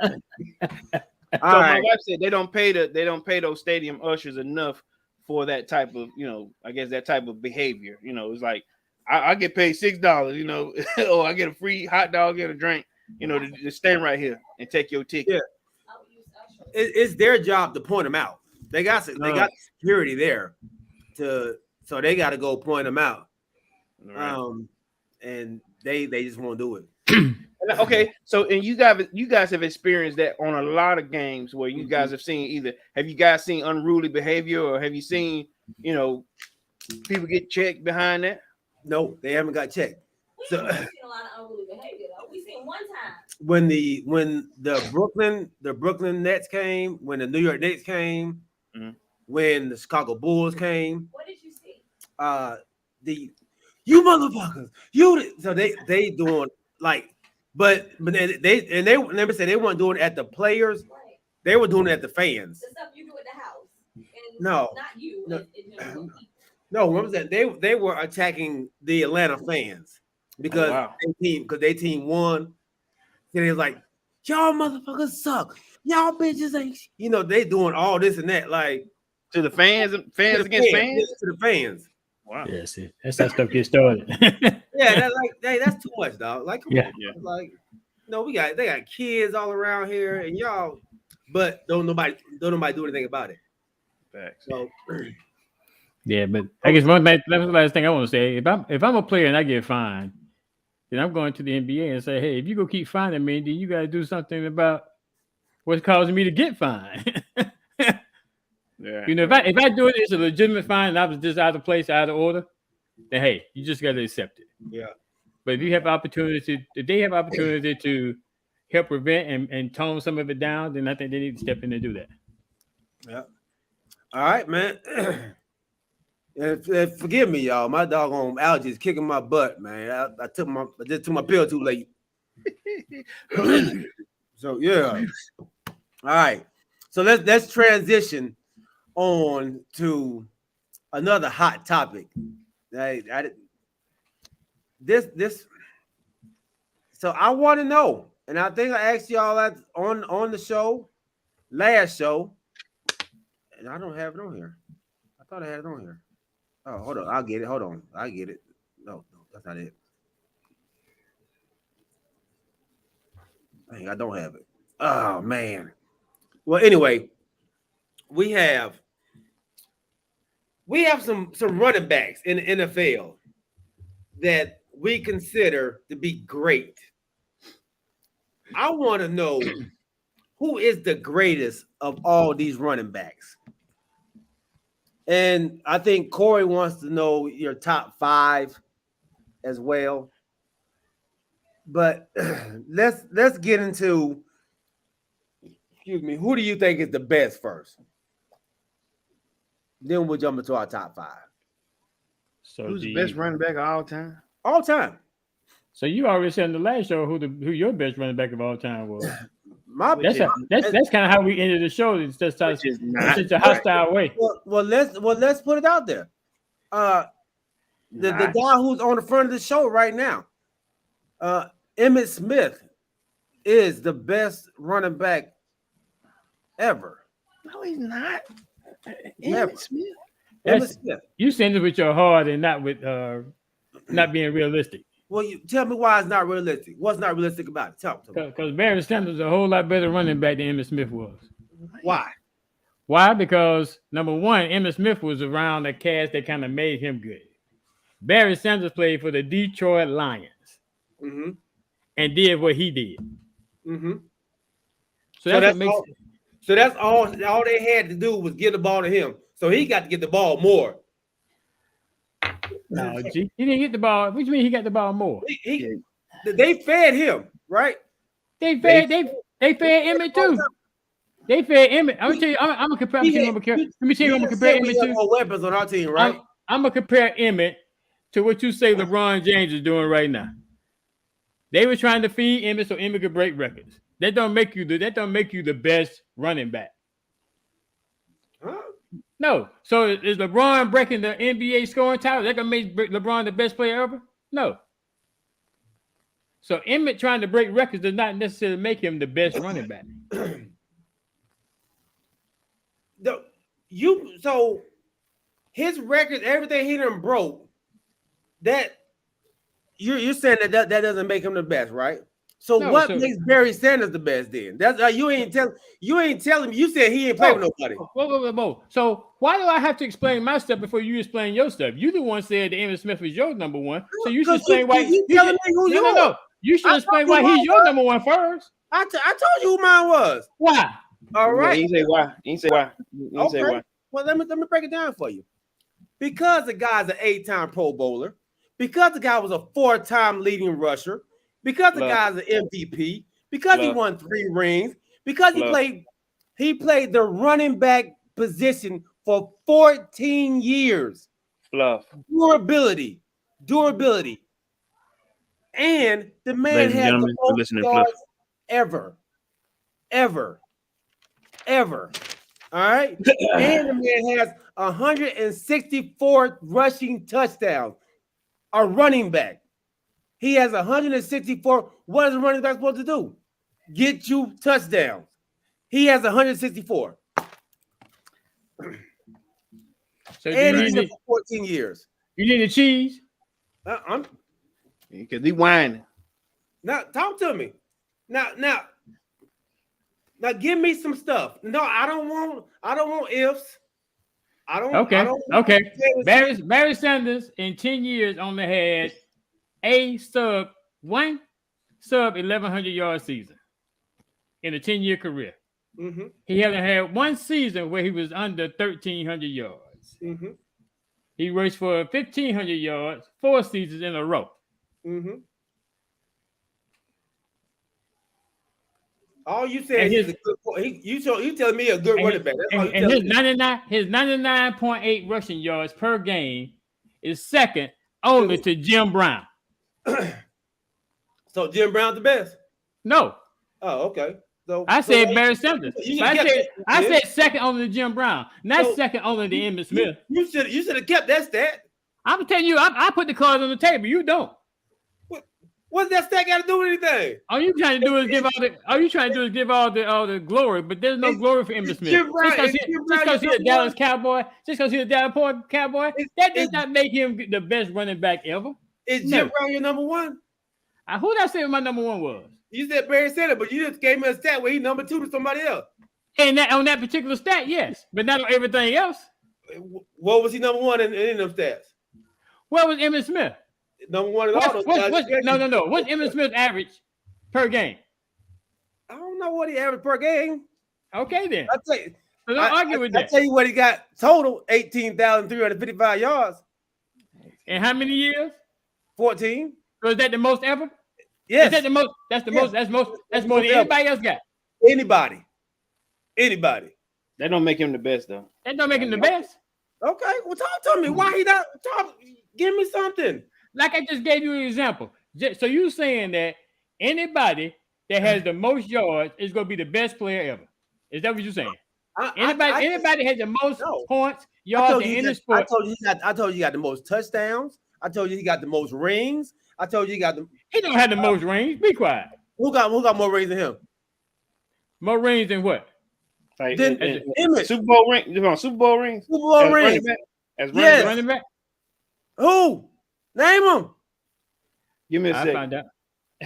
my wife said they don't pay those stadium ushers enough for that type of, I guess that type of behavior. It's like I get paid $6, or I get a free hot dog and a drink, to stand right here and take your ticket. Yeah. It's their job to point them out. They got security there, so they got to go point them out. Right. And they just won't do it. Okay, so and you guys have experienced that on a lot of games where you guys have seen have you guys seen unruly behavior, or have you seen people get checked behind that? No, they haven't got checked. We've seen a lot of unruly behavior though. We've seen one time when the Brooklyn Nets came, when the New York Knicks came, when the Chicago Bulls came. What did you see? You motherfuckers, so they doing like, but they never said they weren't doing it at the players. Right. They were doing it at the fans. The stuff you do at the house. And No. Not you. No. No. What was that? They were attacking the Atlanta fans because their team won. And they was like, y'all motherfuckers suck. Y'all bitches ain't. They doing all this and that like to the fans against fans. To the fans. Wow. Yeah, see, that's how stuff gets started. Yeah, that's too much, dog. Like, come Yeah. on. Like, they got kids all around here, and y'all, but don't nobody do anything about it. Facts. So, Yeah, but I guess that's the last thing I want to say. If I'm a player and I get fined, then I'm going to the NBA and say, hey, if you go keep finding me, then you got to do something about what's causing me to get fined. Yeah. If I do it, it's a legitimate fine, and I was just out of place, out of order, then hey, you just got to accept it. yeah. But if you have opportunity, if they have opportunity to help prevent and tone some of it down, then I think they need to step in and do that. Yeah. All right, man. And forgive me, y'all. My doggone allergy is kicking my butt, man. I just took my pill too late. So yeah. All right. So let's transition on to another hot topic. So I want to know, and I think I asked y'all that on the show, last show, and I don't have it on here. I thought I had it on here. Oh, hold on. I'll get it. Hold on. I get it. No, that's not it. Dang, I don't have it. Oh, man. Well, anyway, we have some running backs in the NFL that we consider to be great. I want to know who is the greatest of all these running backs. And I think Corey wants to know your top 5 as well. But let's get into, who do you think is the best first? Then we'll jump into our top 5. So who's the best running back of all time? All time. So you already said in the last show who your best running back of all time was. That's kind of how we ended the show. It's just such a hostile way. Well, let's put it out there. The guy who's on the front of the show right now, Emmitt Smith, is the best running back ever. No, he's not. Emmitt Smith. Emmitt Smith. You saying it with your heart and not with not being realistic. Well, you tell me why it's not realistic. What's not realistic about it? Tell me. Because Barry Sanders is a whole lot better running back than Emmitt Smith was. Why? Why? Because number one, Emmitt Smith was around the cast that kind of made him good. Barry Sanders played for the Detroit Lions and did what he did. So that's all they had to do was give the ball to him. So he got to get the ball more. No, G, he didn't get the ball. What do you mean he got the ball more? They fed him, right? They fed Emmitt too. They fed Emmitt. I'm gonna tell you. I'm gonna compare. Let me tell you. I'm gonna compare Emmitt to more weapons on our team, right? I'm gonna compare Emmitt to what you say LeBron James is doing right now. They were trying to feed Emmitt so Emmitt could break records. That don't make you the best running back. Huh? No. So is LeBron breaking the NBA scoring title? That gonna make LeBron the best player ever? No. So Emmitt trying to break records does not necessarily make him the best running back. So his records, everything he done broke, that you're saying that doesn't make him the best, right? So what makes Barry Sanders the best then? That's you ain't telling me. You said he ain't playing with nobody. Whoa. So why do I have to explain my stuff before you explain your stuff? You the one said that Emmitt Smith was your number one. So you should explain why. You telling me who you are. No. You should explain why he's your number one first. I told you who mine was. Why? All right. You didn't say why. Okay. Well, let me break it down for you. Because the guy's an 8-time Pro Bowler. Because the guy was a 4-time leading rusher. Because the guy's an MVP. Because he won 3 rings. Because he played the running back position for 14 years. Fluff. Durability. And the man Ladies and has gentlemen, the you're most listening to yards Fluff. ever. All right. And the man has 164 rushing touchdowns. A running back. He has 164. What is a running back supposed to do? Get you touchdowns. He has 164. So And he's been for 14 years. You need a cheese? Because he whining. Now talk to me. Now give me some stuff. No, I don't want ifs. Okay. Barry Sanders in 10 years only had a sub 1,100 yard season in a 10-year career. Mm-hmm. He hasn't had one season where he was under 1,300 yards. Mm-hmm. He raced for 1,500 yards 4 seasons in a row. Mm-hmm. All you said is a good. You telling me a good running back. That's all you and his 99.8 rushing yards per game is second only to Jim Brown. So Jim Brown's the best. No. Oh, okay. So I said Barry Sanders. I said second only to Jim Brown, not second only to Emmitt Smith. You should have kept that stat. I'm telling you, I put the cards on the table. You don't. What's that stat got to do with anything? All you trying to do is give all the glory, but there's no glory for Emmitt Smith. Just because he's a Dallas Cowboy, that does not make him the best running back ever. Is Jim Brown your number one? Who did I say my number one was? You said Barry Sanders, but you just gave me a stat where he's number 2 to somebody else. And that on that particular stat, yes, but not on everything else. What was he number 1 in them stats? Where was Emmitt Smith? Number 1 in all those stats. No. What's Emmitt Smith's average per game? I don't know what he averaged per game. Okay, then. I'll tell you. So don't argue with that. I'll tell you what he got total: 18,355 yards. In how many years? 14. So is that the most ever? Yes. Is that the most? That's the most. That's more than anybody else got. Anybody. That don't make him the best, though. That don't make him the best. Okay. Well, talk to me. Why he not? Give me something. Like I just gave you an example. So you saying that anybody that has the most yards is going to be the best player ever? Is that what you're saying? Anybody has the most points, yards in any sport. I told you he got the most touchdowns. I told you he got the most rings. I told you he got the. He don't have the most rings. Be quiet. Who got more rings than him? More rings than what? Like Emmitt. Super Bowl ring. Super Bowl rings. Super Bowl rings. As running back. Who? Name him. Give me a second. I find out.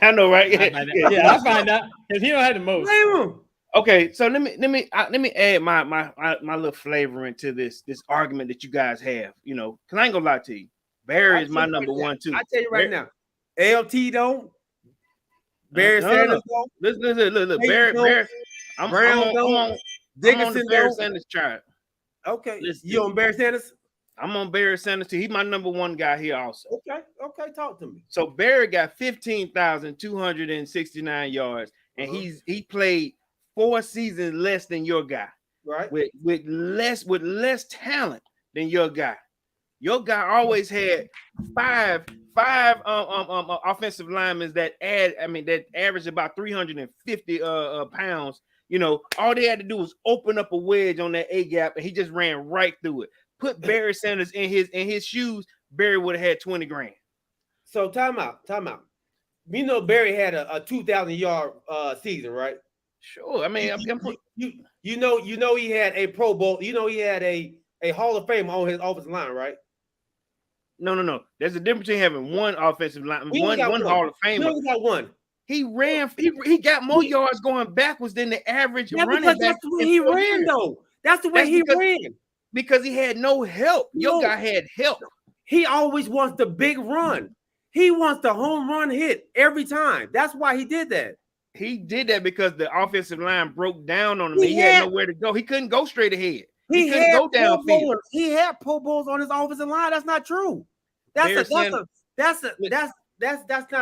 I know, right? Yeah, I find out because he don't have the most. Name him. Okay, so let me add my little flavor into this argument that you guys have. You know, because I ain't gonna lie to you. Barry is my number 1 too. I tell you right now, LT don't. Barry Sanders don't. Look, Barry. I'm on the Barry Sanders chart. Okay, you on Barry Sanders? I'm on Barry Sanders too. He's my number 1 guy here also. Okay, talk to me. So Barry got 15,269 yards, and he played 4 seasons less than your guy. Right. With less talent than your guy. Your guy always had five offensive linemen that averaged about 350 pounds. You know, all they had to do was open up a wedge on that A gap, and he just ran right through it. Put Barry Sanders in his shoes, Barry would have had 20 grand. So time out. We know Barry had a 2,000 yard season, right? Sure. I mean, you know he had a Pro Bowl. You know he had a Hall of Fame on his offensive line, right? No. There's a difference between having one offensive line, one Hall of Famer. We only got one. He ran. He got more yards going backwards than the average running back. That's the way he ran, though. That's the way he ran. Because he had no help. Your guy had help. He always wants the big run. He wants the home run hit every time. That's why he did that. He did that because the offensive line broke down on him. He had nowhere to go. He couldn't go straight ahead. He couldn't go downfield. He had Pro Bowls on his offensive line. That's not true. That's not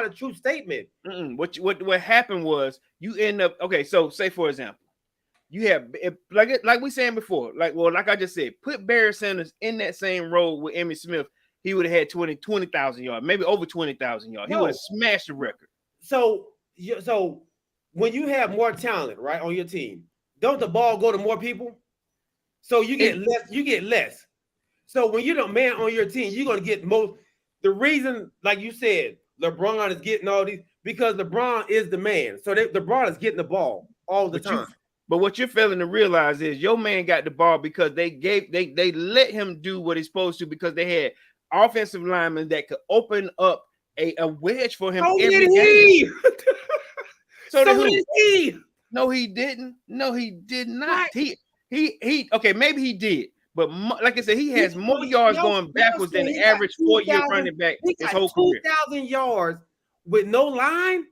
a true statement. What happened was you end up so say for example, you have like we saying before, like I just said, put Barry Sanders in that same role with Emmitt Smith, he would have had 20,000 yards, maybe over 20,000 yards. He would have smashed the record. So when you have more talent, right, on your team, don't the ball go to more people? So you get less. You get less. So when you're the man on your team, you're gonna get most. The reason, like you said, LeBron is getting all these because LeBron is the man. So LeBron is getting the ball all the time. But what you're failing to realize is your man got the ball because they let him do what he's supposed to because they had offensive linemen that could open up a wedge for him every game. So did he? No, he didn't. No, he did not. He okay, maybe he did. But like I said, he has more yards going backwards than the average 4-year running back his whole career. 2,000 yards with no line.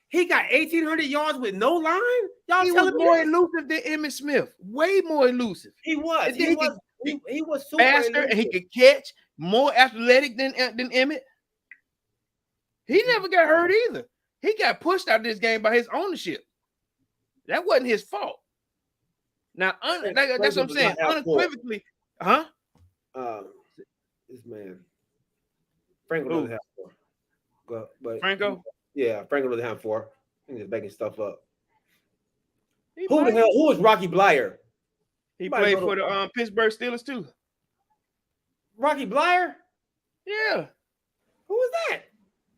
He got 1,800 yards with no line. Y'all he was more elusive than Emmitt Smith. Way more elusive. He was. He was super faster elusive. And he could catch. More athletic than Emmitt. He never got hurt either. He got pushed out of this game by his ownership. That wasn't his fault. Now, that's what I'm saying. Unequivocally, huh? This man, Franco doesn't have 4. But Franco? Yeah, Franco doesn't have 4. He's just making stuff up. Who is Rocky Blyer? He played for the Pittsburgh Steelers too. Rocky Blyer? Yeah. Who was that?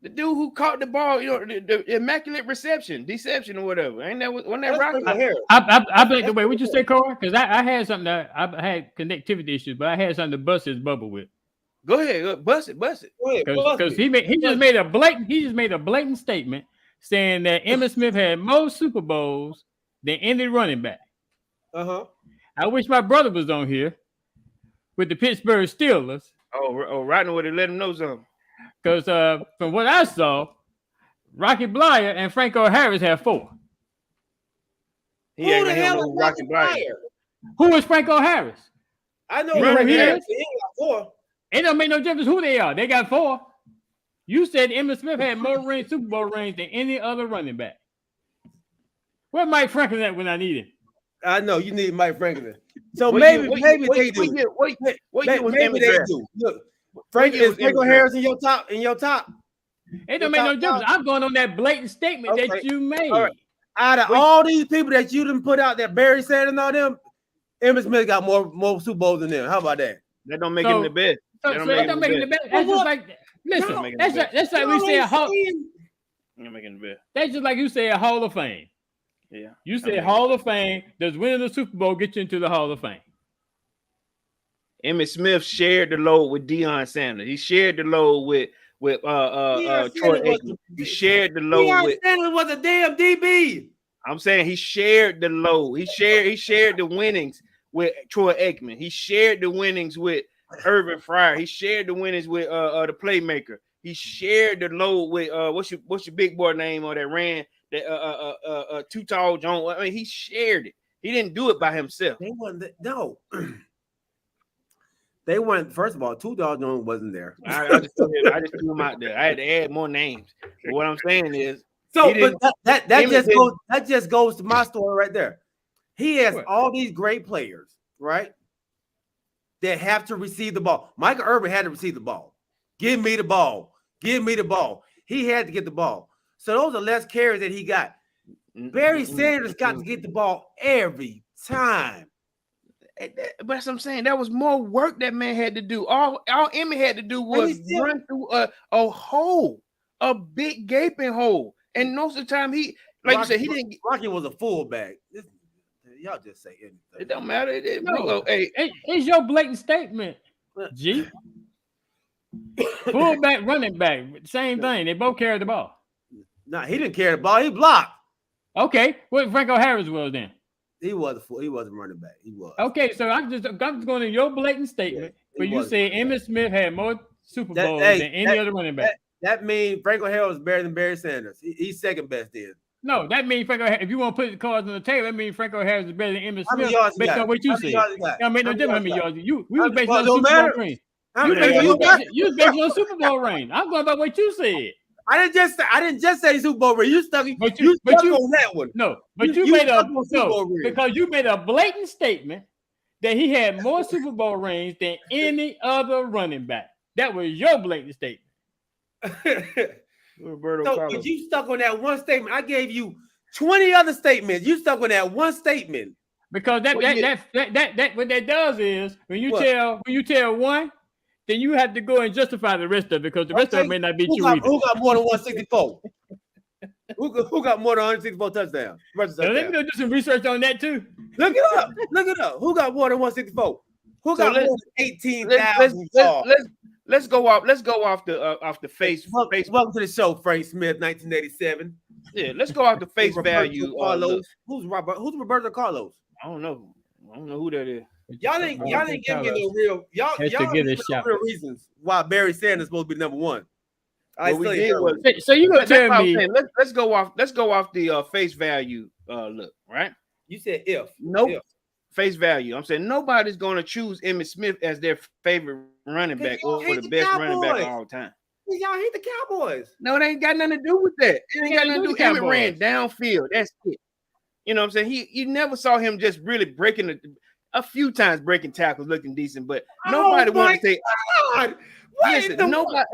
The dude who caught the ball, the immaculate deception or whatever. Ain't that wasn't that Rocky? I blame the way. What you say, Carl? Because I had something that I had connectivity issues, but I had something to bust his bubble with. Go ahead, bust it. Because he just made a blatant statement saying that Emmitt Smith had more Super Bowls than any running back. I wish my brother was on here with the Pittsburgh Steelers. Oh, Rodney would have let him know something. Because from what I saw, Rocky Blyer and Franco Harris have 4. Who the hell is Rocky Blyer? Who is Franco Harris? I know Franco Harris. He got 4. It don't make no difference who they are. They got 4. You said Emmitt Smith had more Super Bowl rings than any other running back. Where Mike Franklin at when I need him? I know you need Mike Franklin. So maybe they do. Maybe they do. Look, Franco Harris in your top. It don't make no difference. I'm going on that blatant statement that you made. Right. Out of all these people that you didn't put out there, Barry Sanders and all them, Emmitt Smith got more Super Bowls than them. How about that? That don't make him the best. That don't make him the best. That's just like listen. That's like we say a Hall. You're making the best. That's just like you say a Hall of Fame. Yeah. You say Hall of Fame. Does winning the Super Bowl get you into the Hall of Fame? Emmitt Smith shared the load with Deion Sanders. He shared the load with Troy Aikman. He shared the load with Sanders was a damn DB. I'm saying he shared the load. He shared the winnings with Troy Aikman. He shared the winnings with Irvin Fryer. He shared the winnings with the playmaker. He shared the load with what's your big boy name on that ran that Too Tall John. I mean, he shared it. He didn't do it by himself. They wasn't no. They weren't. First of all, Too Tall John wasn't there. I just threw him out there. I had to add more names. But what I'm saying is, so but that just goes to my story right there. He has all these great players, right? That have to receive the ball. Michael Irvin had to receive the ball. Give me the ball. Give me the ball. He had to get the ball. So those are less carries that he got. Barry Sanders got to get the ball every time. But that's what I'm saying. That was more work that man had to do. All Emmitt had to do was run through a hole, a big gaping hole. And most of the time, you said, he didn't. Rocky was a fullback. Y'all just say anything. It don't matter. It's your blatant statement, G. Fullback, running back, same thing. They both carried the ball. No, he didn't carry the ball. He blocked. Okay, what Franco Harris was then? He wasn't running back. He was. Okay, so I'm just going to your blatant statement where you say Emmitt Smith had more Super Bowls than any other running back. That means Franco Harris was better than Barry Sanders. He's second best then. No, that means Franco. If you want to put the cards on the table, that means Franco Harris is better than Emmitt Smith based on what you said. That make no difference how many yards. We was based on Super Bowl ring. You was based on Super Bowl ring. I'm going by what you said. I didn't just say Super Bowl ring. You stuck on that one. No, but you made because you made a blatant statement that he had more Super Bowl rings than any other running back. That was your blatant statement. But you stuck on that one statement. I gave you 20 other statements. You stuck on that one statement. Because that what that does is when you tell one, then you have to go and justify the rest of it because the rest of it may not be true either. Who got more than 164? who got more than 164 touchdowns? Let me go do some research on that too. Look it up. Who got more than 164? Who got more than 18,000? Let's go off the face. Welcome to the show, Frank Smith, 1987. Yeah, let's go off the face value. Carlos. Who's Roberto Carlos? I don't know who that is. Y'all didn't give me no real real reasons why Barry Sanders supposed to be number one. So you gonna tell me? Let's go off the face value. Look, right? You said if face value. I'm saying nobody's going to choose Emmitt Smith as their favorite running back or the best running back of all time. Y'all hate the Cowboys. No, it ain't got nothing to do with that. It ain't got nothing to do with Emmitt ran downfield. That's it. You know what I'm saying? You never saw him just really breaking a few times breaking tackles, looking decent, but nobody want to say, listen, nobody.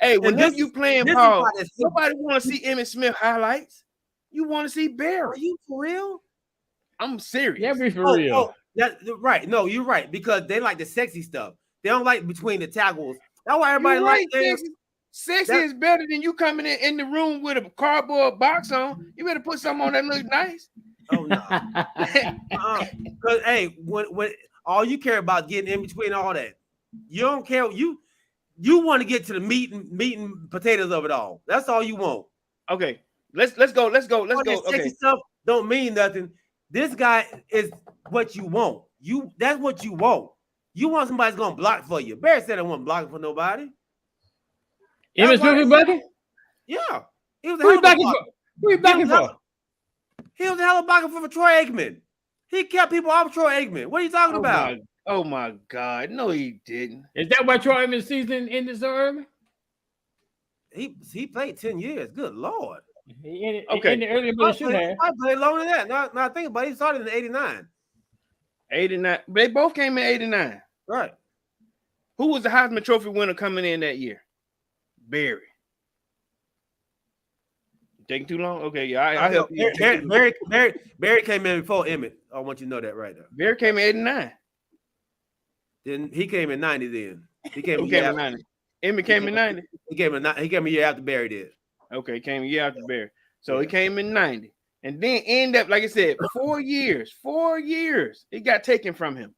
Hey, whenever you playing ball, nobody want to see Emmitt Smith highlights. You want to see Barry. Are you for real? I'm serious. Yeah, be for real. Right. No, you're right because they like the sexy stuff. They don't like between the tackles. That's why everybody likes sexy is better than you coming in the room with a cardboard box on. You better put something on that look nice. Oh no. Because hey, when all you care about getting in between all that, you don't care. You want to get to the meat and potatoes of it all. That's all you want. Okay, let's go. Okay, stuff don't mean nothing. This guy is what you want. That's what you want. You want somebody's gonna block for you. Barry said I wasn't blocking for nobody. Emmitt Smith was blocking? Yeah. Who you blocking for? He was a hell of a blocker for Troy Aikman. He kept people off Troy Aikman. What are you talking about? Oh my God. No, he didn't. Is that why Troy Aikman's season ended so early? He played 10 years. Good Lord. He ended earlier, but he should have. I played longer than that. Now think about it. He started in 89. 89. They both came in 89. Right. Who was the Heisman Trophy winner coming in that year? Barry. Taking too long? Okay, yeah, I help you. Barry came in before Emmitt. I want you to know that right there. Barry came in 89. Then he came in 90 then. He came in 90. Emmitt came in 90. He came a year after Barry did. Okay, came a year after Barry. So he came in 90. And then end up, like I said, 4 years. 4 years. It got taken from him.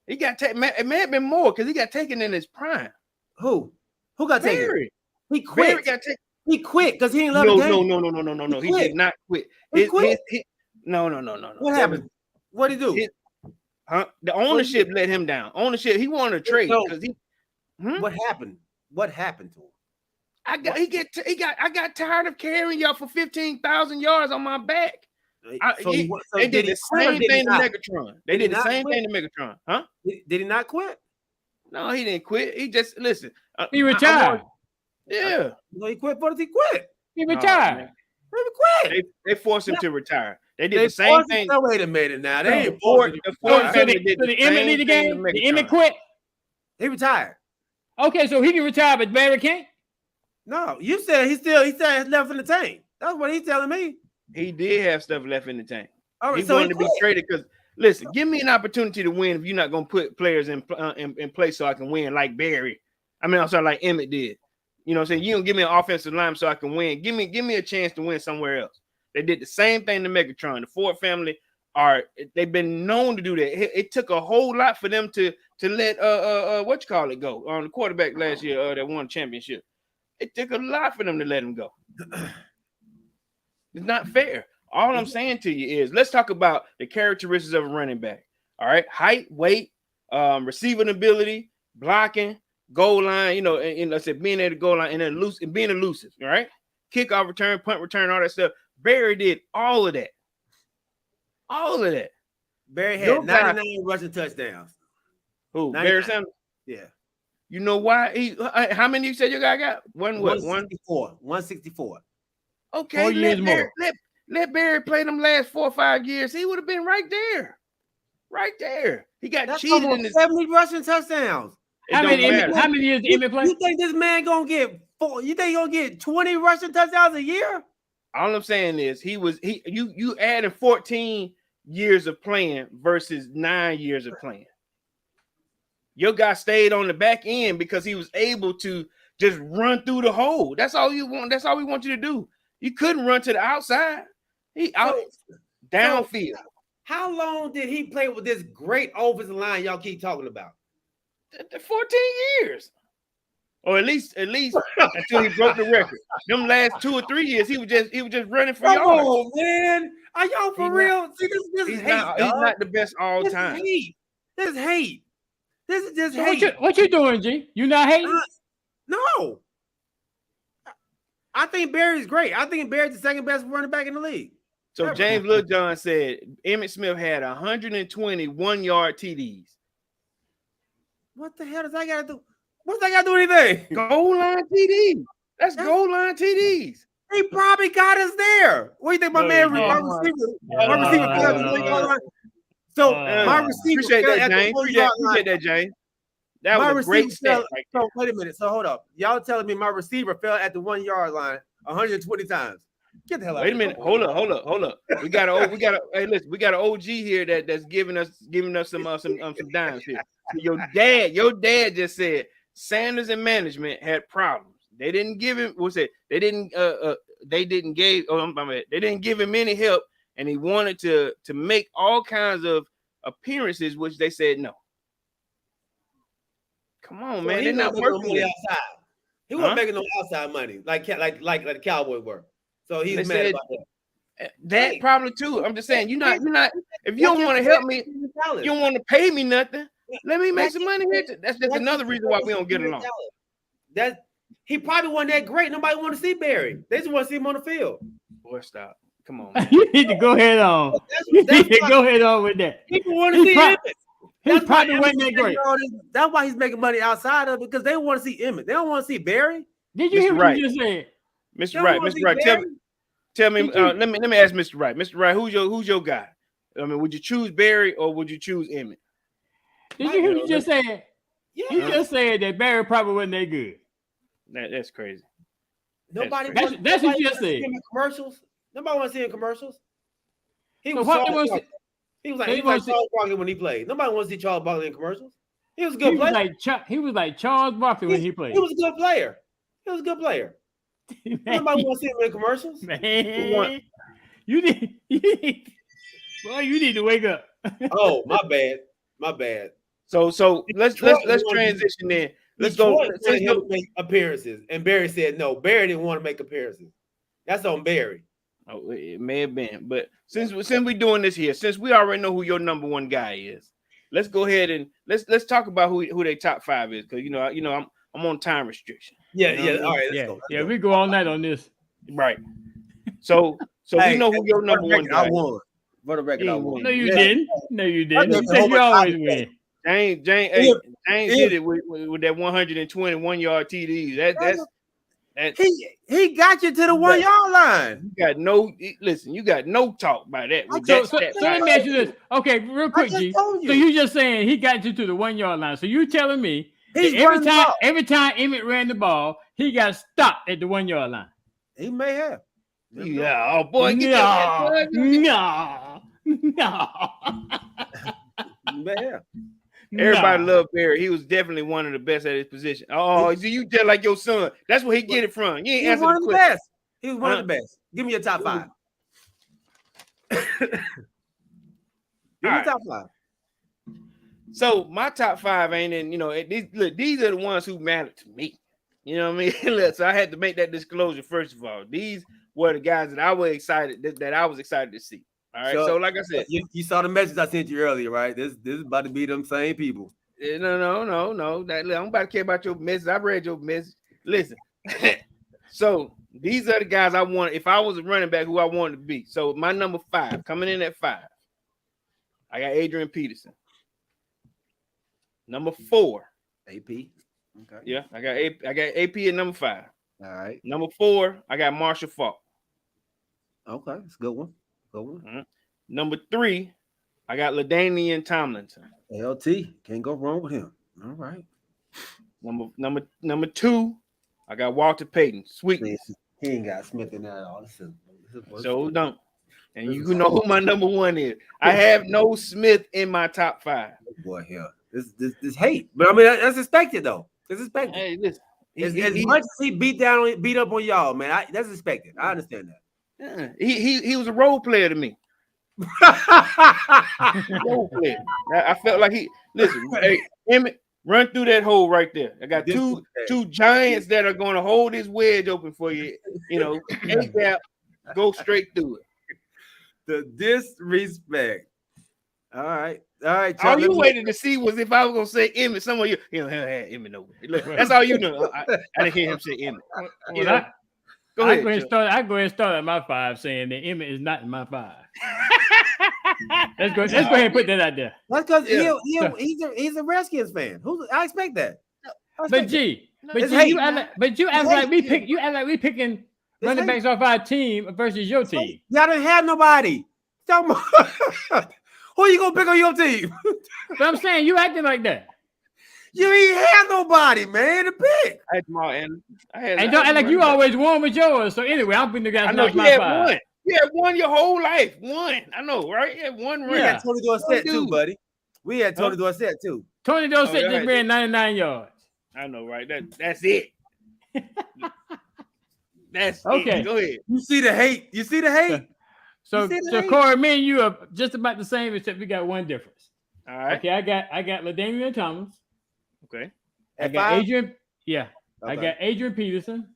He got taken. It may have been more because he got taken in his prime. Who got taken? Barry. He quit. Barry got taken. He quit because he didn't love the game. No. He did not quit. No. What happened? What did he do? The ownership let him down. Ownership. He wanted to trade because he. What happened? What happened to him? I got tired of carrying y'all for 15,000 yards on my back. They did the same thing to Megatron. They did the same thing to Megatron. Huh? Did he not quit? No, he didn't quit. He just listen. He retired. Yeah. No, he quit. But he quit. He retired. He quit. They forced him to retire. They did the same thing. No, wait a minute now. They did the Emmitt lead the game. The Emmitt quit. He retired. Okay, so he can retire, but Barry can't. No, you said he still has left in the tank. That's what he's telling me. He did have stuff left in the tank. All right, he wanted to be traded because listen, give me an opportunity to win if you're not going to put players in place so I can win like Barry. I mean, I'm sorry, like Emmitt did. You know what I'm saying? You don't give me an offensive line so I can win. Give me a chance to win somewhere else. They did the same thing to Megatron. The Ford family they've been known to do that. It took a whole lot for them to let go on the quarterback last year that won the championship. It took a lot for them to let him go. It's not fair. All I'm saying to you is let's talk about the characteristics of a running back. All right, height, weight, receiving ability, blocking, goal line. You know, and let's say being at the goal line and then being elusive. All right, kickoff return, punt return, all that stuff. Barry did all of that. All of that. Barry had 99 rushing touchdowns. Who? 99. Barry Sanders? Yeah. You know why? How many you said your guy got? One what? 164. 164. Okay, 4 years more. Let Barry play them last 4 or 5 years. He would have been right there. Right there. He got That's cheated almost in his 70 rushing touchdowns. How many years did Emmitt play? You think this man gonna get 4? You think he gonna get 20 rushing touchdowns a year? All I'm saying is you adding 14 years of playing versus 9 years of playing. Your guy stayed on the back end because he was able to just run through the hole. That's all you want. That's all we want you to do. You couldn't run to the outside. Downfield. How long did he play with this great offensive line y'all keep talking about? 14 years. Or at least until he broke the record. Them last 2 or 3 years, he was just running for yards. Oh man, are y'all for real? See, this is hate. He's not the best all time. This is hate. This is just hate. What you doing, G? You not hating? No. I think Barry's great. I think Barry's the second best running back in the league. So James Littlejohn said Emmitt Smith had 120 1-yard TDs. What the hell does that got to do? What's that got to do with anything? Goal line TDs. That's goal line TDs. He probably got us there. What do you think, my receiver? So my receiver. Appreciate that, James. Appreciate that, James. That was a great stat. Right there. So wait a minute. So hold up. Y'all telling me my receiver fell at the 1-yard line 120 times? Get the hell out. Wait a minute. Hold up. We got an OG here that's giving us some dimes here. Your dad just said Sanders and management had problems. They didn't give him they didn't give him any help, and he wanted to make all kinds of appearances, which they said no. Come on, man. They're not working outside. He wasn't making no outside money like the Cowboys were. So he's mad about that. That probably too. I'm just saying, you're not. If you don't want to help me, you don't want to pay me nothing. Let me make some money here. That's just another reason why we don't get along. That he probably wasn't that great. Nobody want to see Barry. They just want to see him on the field. Boy, stop. Come on, man. You need to go ahead on. You need to go ahead on with that. People want to see Emmitt. He probably wasn't that great. That's why he's making money outside of it, because they want to see Emmitt. They don't want to see Barry. Did you hear what you just said? Mr. Wright, tell me. Let me ask Mr. Wright. Mr. Wright, who's your guy? I mean, would you choose Barry or would you choose Emmitt? Did you hear what you just said? Yeah. You just said that Barry probably wasn't that good. That's crazy. That's what you just said. Commercials. Nobody wants to see in commercials. He was like Charles Barkley when he played. Nobody wants to see Charles Barkley in commercials. He was a good player. He was like Charles Barkley when he played. He was a good player. Nobody wants to see him in commercials. Man, you need to wake up. Oh, my bad. So let's transition in. Let's go. He'll make appearances, and Barry said no. Barry didn't want to make appearances. That's on Barry. Oh, it may have been, but since we're doing this here, since we already know who your number one guy is, let's go ahead and let's talk about who their top 5 is, because I'm on time restriction. Yeah. All right, let's go. Yeah, we go all night on this. Right. So we know who your number one guy is. I won. For the record, I won. No, you didn't. You said you always win. James hit it with that 121-yard TDs. He got you to the 1-yard line. You got no talk by that. So let me ask you this. Okay, real quick, G. So you just saying he got you to the 1-yard line. So you telling me every time Emmitt ran the ball, he got stopped at the 1-yard line. He may have. Yeah. Oh boy. No. Man. Everybody loved Barry. He was definitely one of the best at his position. Oh, so you just like your son. That's where he get it from. You ain't answering one of the best. He was one of the best. Give me your top 5. Give me your top 5. So my top 5 ain't in, these are the ones who matter to me. You know what I mean? So I had to make that disclosure first of all. These were the guys that I was excited to see. All right. So like I said, you saw the message I sent you earlier, right? This is about to be them same people. No. I'm about to care about your message. I read your message. Listen. So these are the guys I want. If I was a running back, who I wanted to be. So my number 5 coming in at 5. I got Adrian Peterson. Number 4, AP. Okay. Yeah, I got AP at number 5. All right. Number 4, I got Marshall Faulk. Okay. It's a good one. Good one. Mhm. Number 3, I got LaDainian Tomlinson. LT. Can't go wrong with him. All right. Number 2, I got Walter Payton. Sweetness. He ain't got Smith in there at all. So don't. And you know who my number 1 is. I have no Smith in my top 5. Boy, here. This hate. But I mean, that's expected, though. It's expected. Hey, listen. As much as he beat up on y'all, man, that's expected. I understand that. He was a role player to me. Role player. I felt like listen, hey, Emmitt, run through that hole right there. I got two giants that are going to hold this wedge open for you. A-gap, go straight through it. The disrespect. All right. All you waited to see was if I was gonna say Emmitt. Some of you, had Emmitt over. Look, that's all you know. I didn't hear him say Emmitt. Go ahead. I go ahead and start at my 5, saying that Emmitt is not in my 5. Let's go ahead and put that out there. That's because he's a Redskins fan. I expect that. But you act like we picking running backs off our team versus your team. Y'all didn't have nobody. Who you gonna pick on your team? But I'm saying you acting like that. You ain't have nobody, man, to pick. I had Jamal Anderson. And don't act like you always won with yours. So anyway, I'm putting the guys. I know you had 1. You had 1 your whole life. 1. I know, right? You had 1 ring. We had Tony Dorsett too, buddy. We had Tony Dorsett too. Tony Dorsett just ran 99 yards. I know, right? That's it. That's okay. It. Go ahead. You see the hate? So Corey, me and you are just about the same, except we got one difference. All right. Okay, I got LaDainian Thomas. Okay. I got Adrian. Yeah. Okay. I got Adrian Peterson.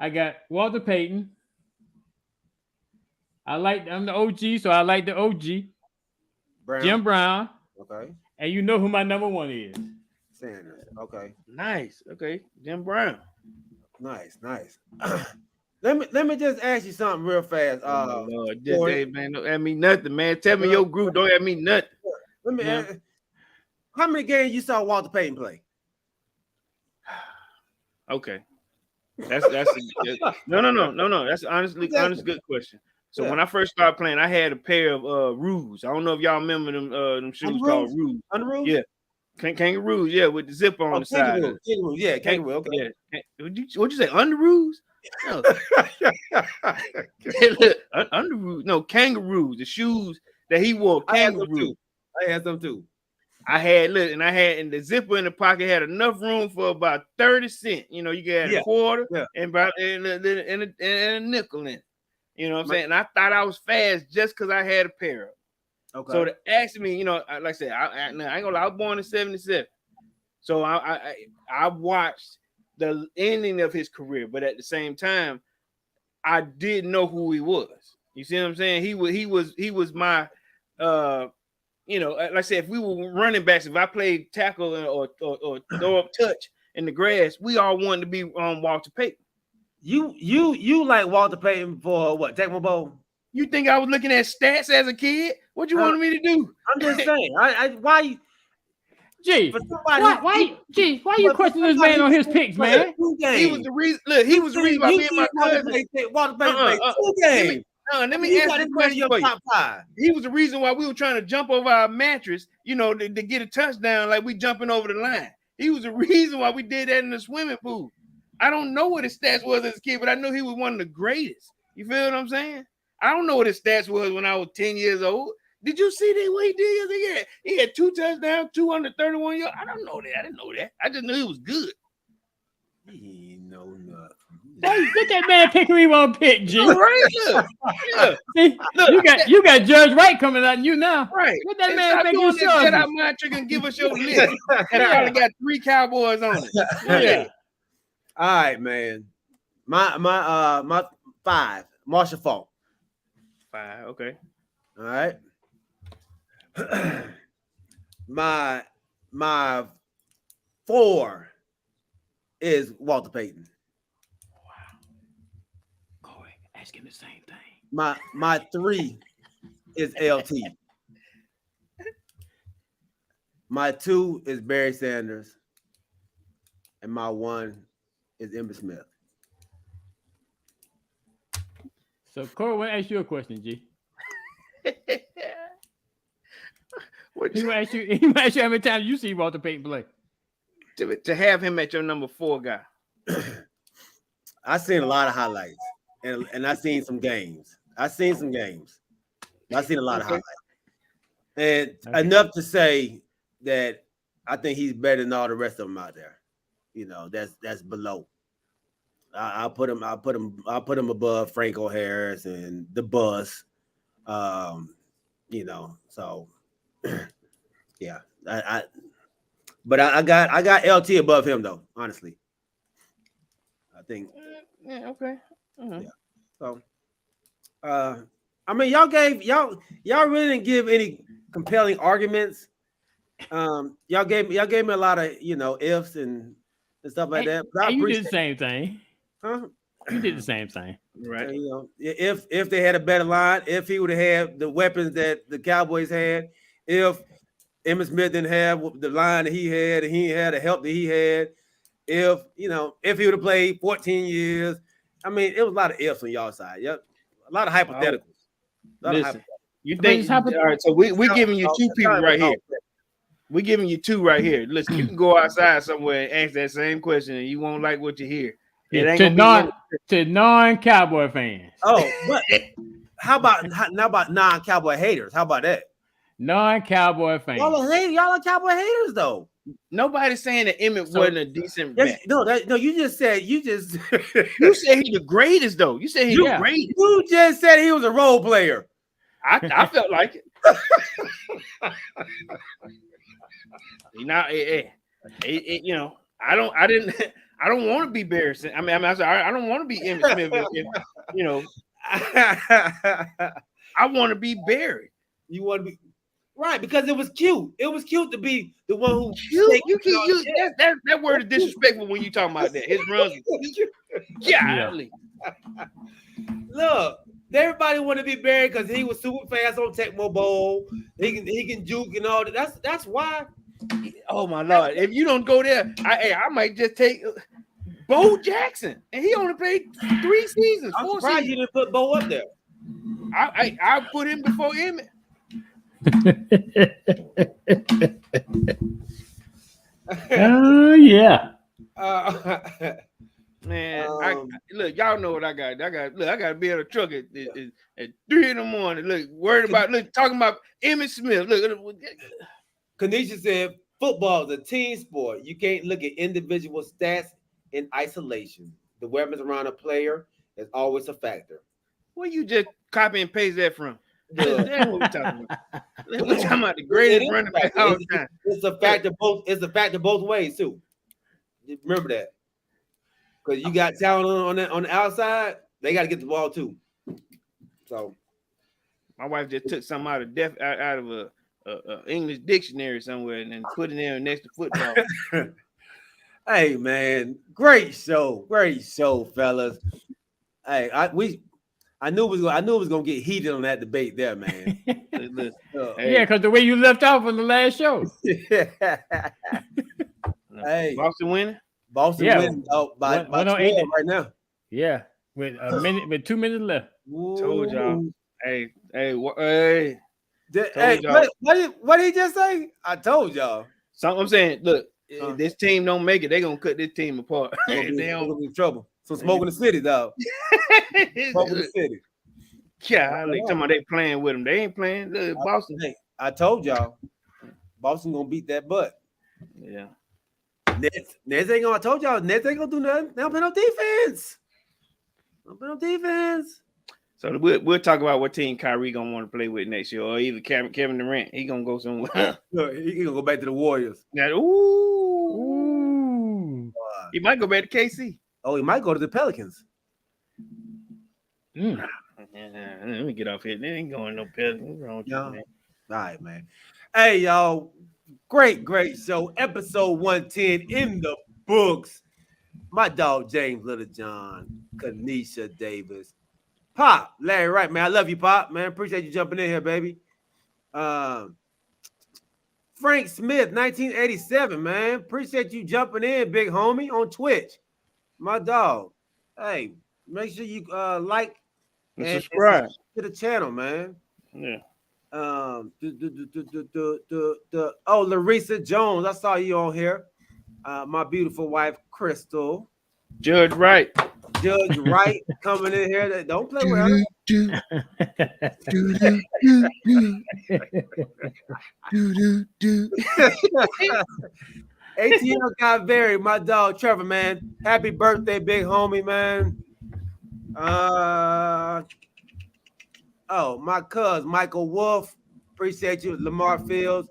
I got Walter Payton. I'm the OG, so I like the OG. Jim Brown. Okay. And you know who my number 1 is. Sanders. Okay. Nice. Okay. Jim Brown. Nice. Let me just ask you something real fast. Lord, hey, man, don't ask me nothing, man. Tell me your group. Don't ask me nothing. Let me ask, how many games you saw Walter Payton play? Okay. That's no. That's honest good question. So when I first started playing, I had a pair of Roos. I don't know if y'all remember them shoes called Roos. Underoos? Yeah. Kangaroos, yeah, with the zip on the side. Kangaroo, yeah, kangaroo. Okay. Yeah. What'd you say? Underoos? No. Underoos. No, kangaroos. The shoes that he wore. Kangaroo. I had some too. I had the zipper in the pocket had enough room for about 30 cents. You get a quarter and about and a nickel in it. You know what I'm saying? And I thought I was fast just because I had a pair of them. Okay. So to ask me, like I said, I ain't gonna lie, I was born in 77. So I watched the ending of his career, but at the same time, I didn't know who he was. You see what I'm saying? He was my like I said, if we were running backs, if I played tackle or throw up touch in the grass, we all wanted to be Walter Payton. You like Walter Payton for what? Tecmo Bowl? You think I was looking at stats as a kid? What you wanted me to do? I'm just saying. Why you questioning this man on his picks, man? He was the reason. Look, he was the reason why me and my cousin. Walter Payton played 2 games. Let me ask you a question for you. Top 5. He was the reason why we were trying to jump over our mattress, to get a touchdown, like we jumping over the line. He was the reason why we did that in the swimming pool. I don't know what his stats was as a kid, but I knew he was one of the greatest. You feel what I'm saying? I don't know what his stats was when I was 10 years old. Did you see what he did? He had 2 touchdowns, 231 yards. I don't know that. I didn't know that. I just knew he was good. He know nothing. Let that man pick who he want to pick, G. Right, look. See, look. You got Judge Wright coming out, you now. Right. Let that man make you sure. Get out my trick and give us your list. And probably got 3 Cowboys on it. Yeah. All right, man. My 5, Marshall Faulk. 5, okay. All right. My 4 is Walter Payton. Wow. Corey, ask him the same thing. My 3 is LT. My 2 is Barry Sanders. and my 1 is Emmitt Smith. So Corey, I want to ask you a question, G. He will ask you. He will ask you how many times you see Walter Payton play. To have him at your number 4 guy. I seen a lot of highlights, and I seen some games. I seen a lot of highlights, and enough to say that I think he's better than all the rest of them out there. You know, that's below. I'll put him above Franco Harris and the Bus. You know, so yeah, but I got LT above him though, honestly. I think. Yeah, okay. Uh-huh. Yeah. So I mean y'all really didn't give any compelling arguments. Y'all gave me a lot of, you know, ifs and stuff like that. But you did the same thing. Huh? You did the same thing. Right. You know, if they had a better line, if he would have had the weapons that the Cowboys had, if Emmitt Smith didn't have the line that he had, and he had the help that he had, if he would have played 14 years. I mean, it was a lot of ifs on y'all side. Yep. A lot of hypotheticals. Listen, you think all right, so we're giving you 2 people right here. We're giving you 2 right here. Listen, you can go outside somewhere and ask that same question and you won't like what you hear. To non-Cowboy fans. Oh, but how about non-Cowboy haters? How about that? Non-Cowboy fans. Y'all are Cowboy haters though. Nobody's saying that Emmitt wasn't a decent back. No, you just said you said he's the greatest though. You said he's the greatest. You just said he was a role player. I felt like it. You know, I don't want to be Barrison. I mean, I don't want to be Emmitt Smith. You know, I want to be Barry. You want to be right because it was cute. It was cute to be the one who that word is disrespectful when you talking about that. His runs. Golly. Look, everybody want to be Barry because he was super fast on Tecmo Bowl. He can juke and all that. That's why. Oh my Lord! If you don't go there, I might just take Bo Jackson, and he only played 3 seasons. I'm surprised you didn't put Bo up there. I put him before Emmitt. Oh yeah. Man, look, y'all know what I got. I got to be at a truck at 3 in the morning. Look, worried about talking about Emmitt Smith. Look. Kanisha said, football is a team sport. You can't look at individual stats in isolation. The weapons around a player is always a factor. Where you just copy and paste that from? That's what we're talking about. We're talking about the greatest running back all the time. It's a factor both. It's a factor both ways too. Remember that, because you got talent on the outside. They got to get the ball too. So, my wife just took something out of a English dictionary somewhere and then put it there next to football. Hey man, great show, fellas. Hey, I knew it was gonna get heated on that debate there, man. Yeah, because the way you left off on the last show. Hey, Boston winning. Winning by 12 right now. Yeah, with 2 minutes left. Ooh. Told y'all. Hey. Hey, what did he just say? I told y'all. So I'm saying, look, if this team don't make it, they're gonna cut this team apart. They don't be in trouble. So smoke in the city, dog. Smoke in the city. Yeah, talking about they playing with them. They ain't playing. Look, Boston. I told y'all, Boston gonna beat that butt. Yeah. Nets ain't gonna. I told y'all, Nets ain't gonna do nothing. They don't play no defense. So we'll talk about what team Kyrie gonna want to play with next year, or either Kevin Durant. He gonna go somewhere. He gonna go back to the Warriors. Now, ooh. He might go back to KC. Oh, he might go to the Pelicans. Let me get off here. They ain't going no Pelicans. What's wrong with you, man? All right, man. Hey, y'all. Great show. Episode 110 in the books. My dog, James Littlejohn, Kanisha Davis. Pop, Larry Wright, man. I love you, Pop, man. Appreciate you jumping in here, baby. Frank Smith, 1987, man. Appreciate you jumping in, big homie, on Twitch. My dog. Hey, make sure you like And and subscribe to the channel, man. Yeah. Larissa Jones, I saw you on here. My beautiful wife, Crystal. Judge Wright. Judge Wright coming in here. Don't play with her. ATL got buried. My dog, Trevor, man. Happy birthday, big homie, man. My cuz, Michael Wolf. Appreciate you, Lamar Fields,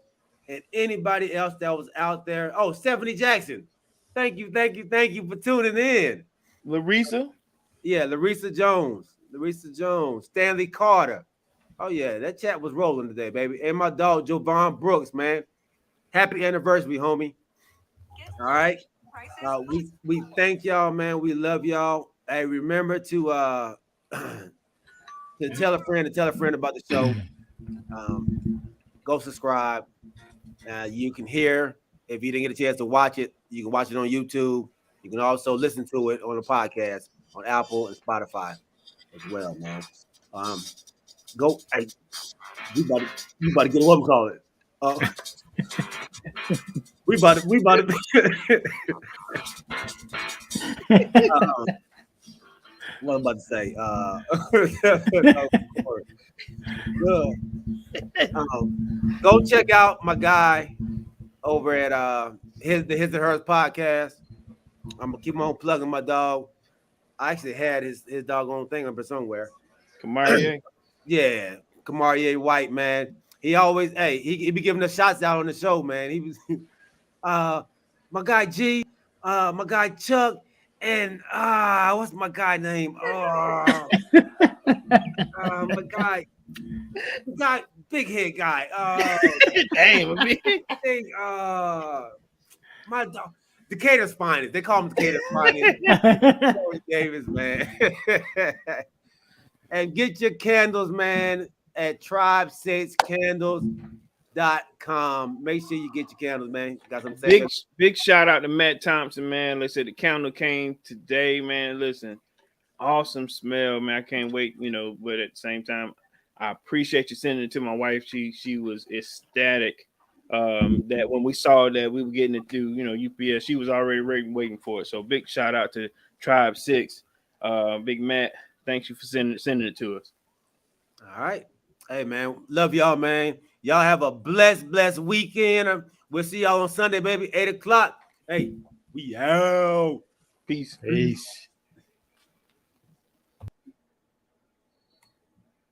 and anybody else that was out there. Oh, Stephanie Jackson. Thank you for tuning in. Larissa. Yeah, Larissa Jones. Stanley Carter. Oh, yeah, that chat was rolling today, baby. And my dog, Jovan Brooks, man. Happy anniversary, homie. All right. We thank y'all, man. We love y'all. Hey, remember to tell a friend about the show. Go subscribe. You can hear, if you didn't get a chance to watch it, you can watch it on YouTube. You can also listen to it on the podcast on Apple and Spotify as well, man. Go. Hey, you about to get what we call it. We about to. What I'm about to say. Go check out my guy over at the His and Hers podcast. I'm gonna keep on plugging my dog. I actually had his doggone thing up somewhere. Kamarie. Yeah, Kamarie White, man. He always, he be giving us shots out on the show, man. He was my guy G, my guy Chuck, and what's my guy name? My guy, big head guy. Damn, My dog, Decatur's finest. They call him Decatur's finest. Corey Davis, man. And get your candles, man, at tribe6candles.com. Make sure you get your candles, man. Got some big shout out to Matt Thompson, man. Let's say the candle came today, man. Listen, awesome smell, man. I can't wait, but at the same time, I appreciate you sending it to my wife. She was ecstatic that when we saw that we were getting it through, UPS, she was already waiting for it. So big shout out to Tribe 6. Big Matt, thanks you for sending it to us. All right. Hey, man. Love y'all, man. Y'all have a blessed weekend. We'll see y'all on Sunday, baby. 8 o'clock. Hey, we out. Peace. Peace.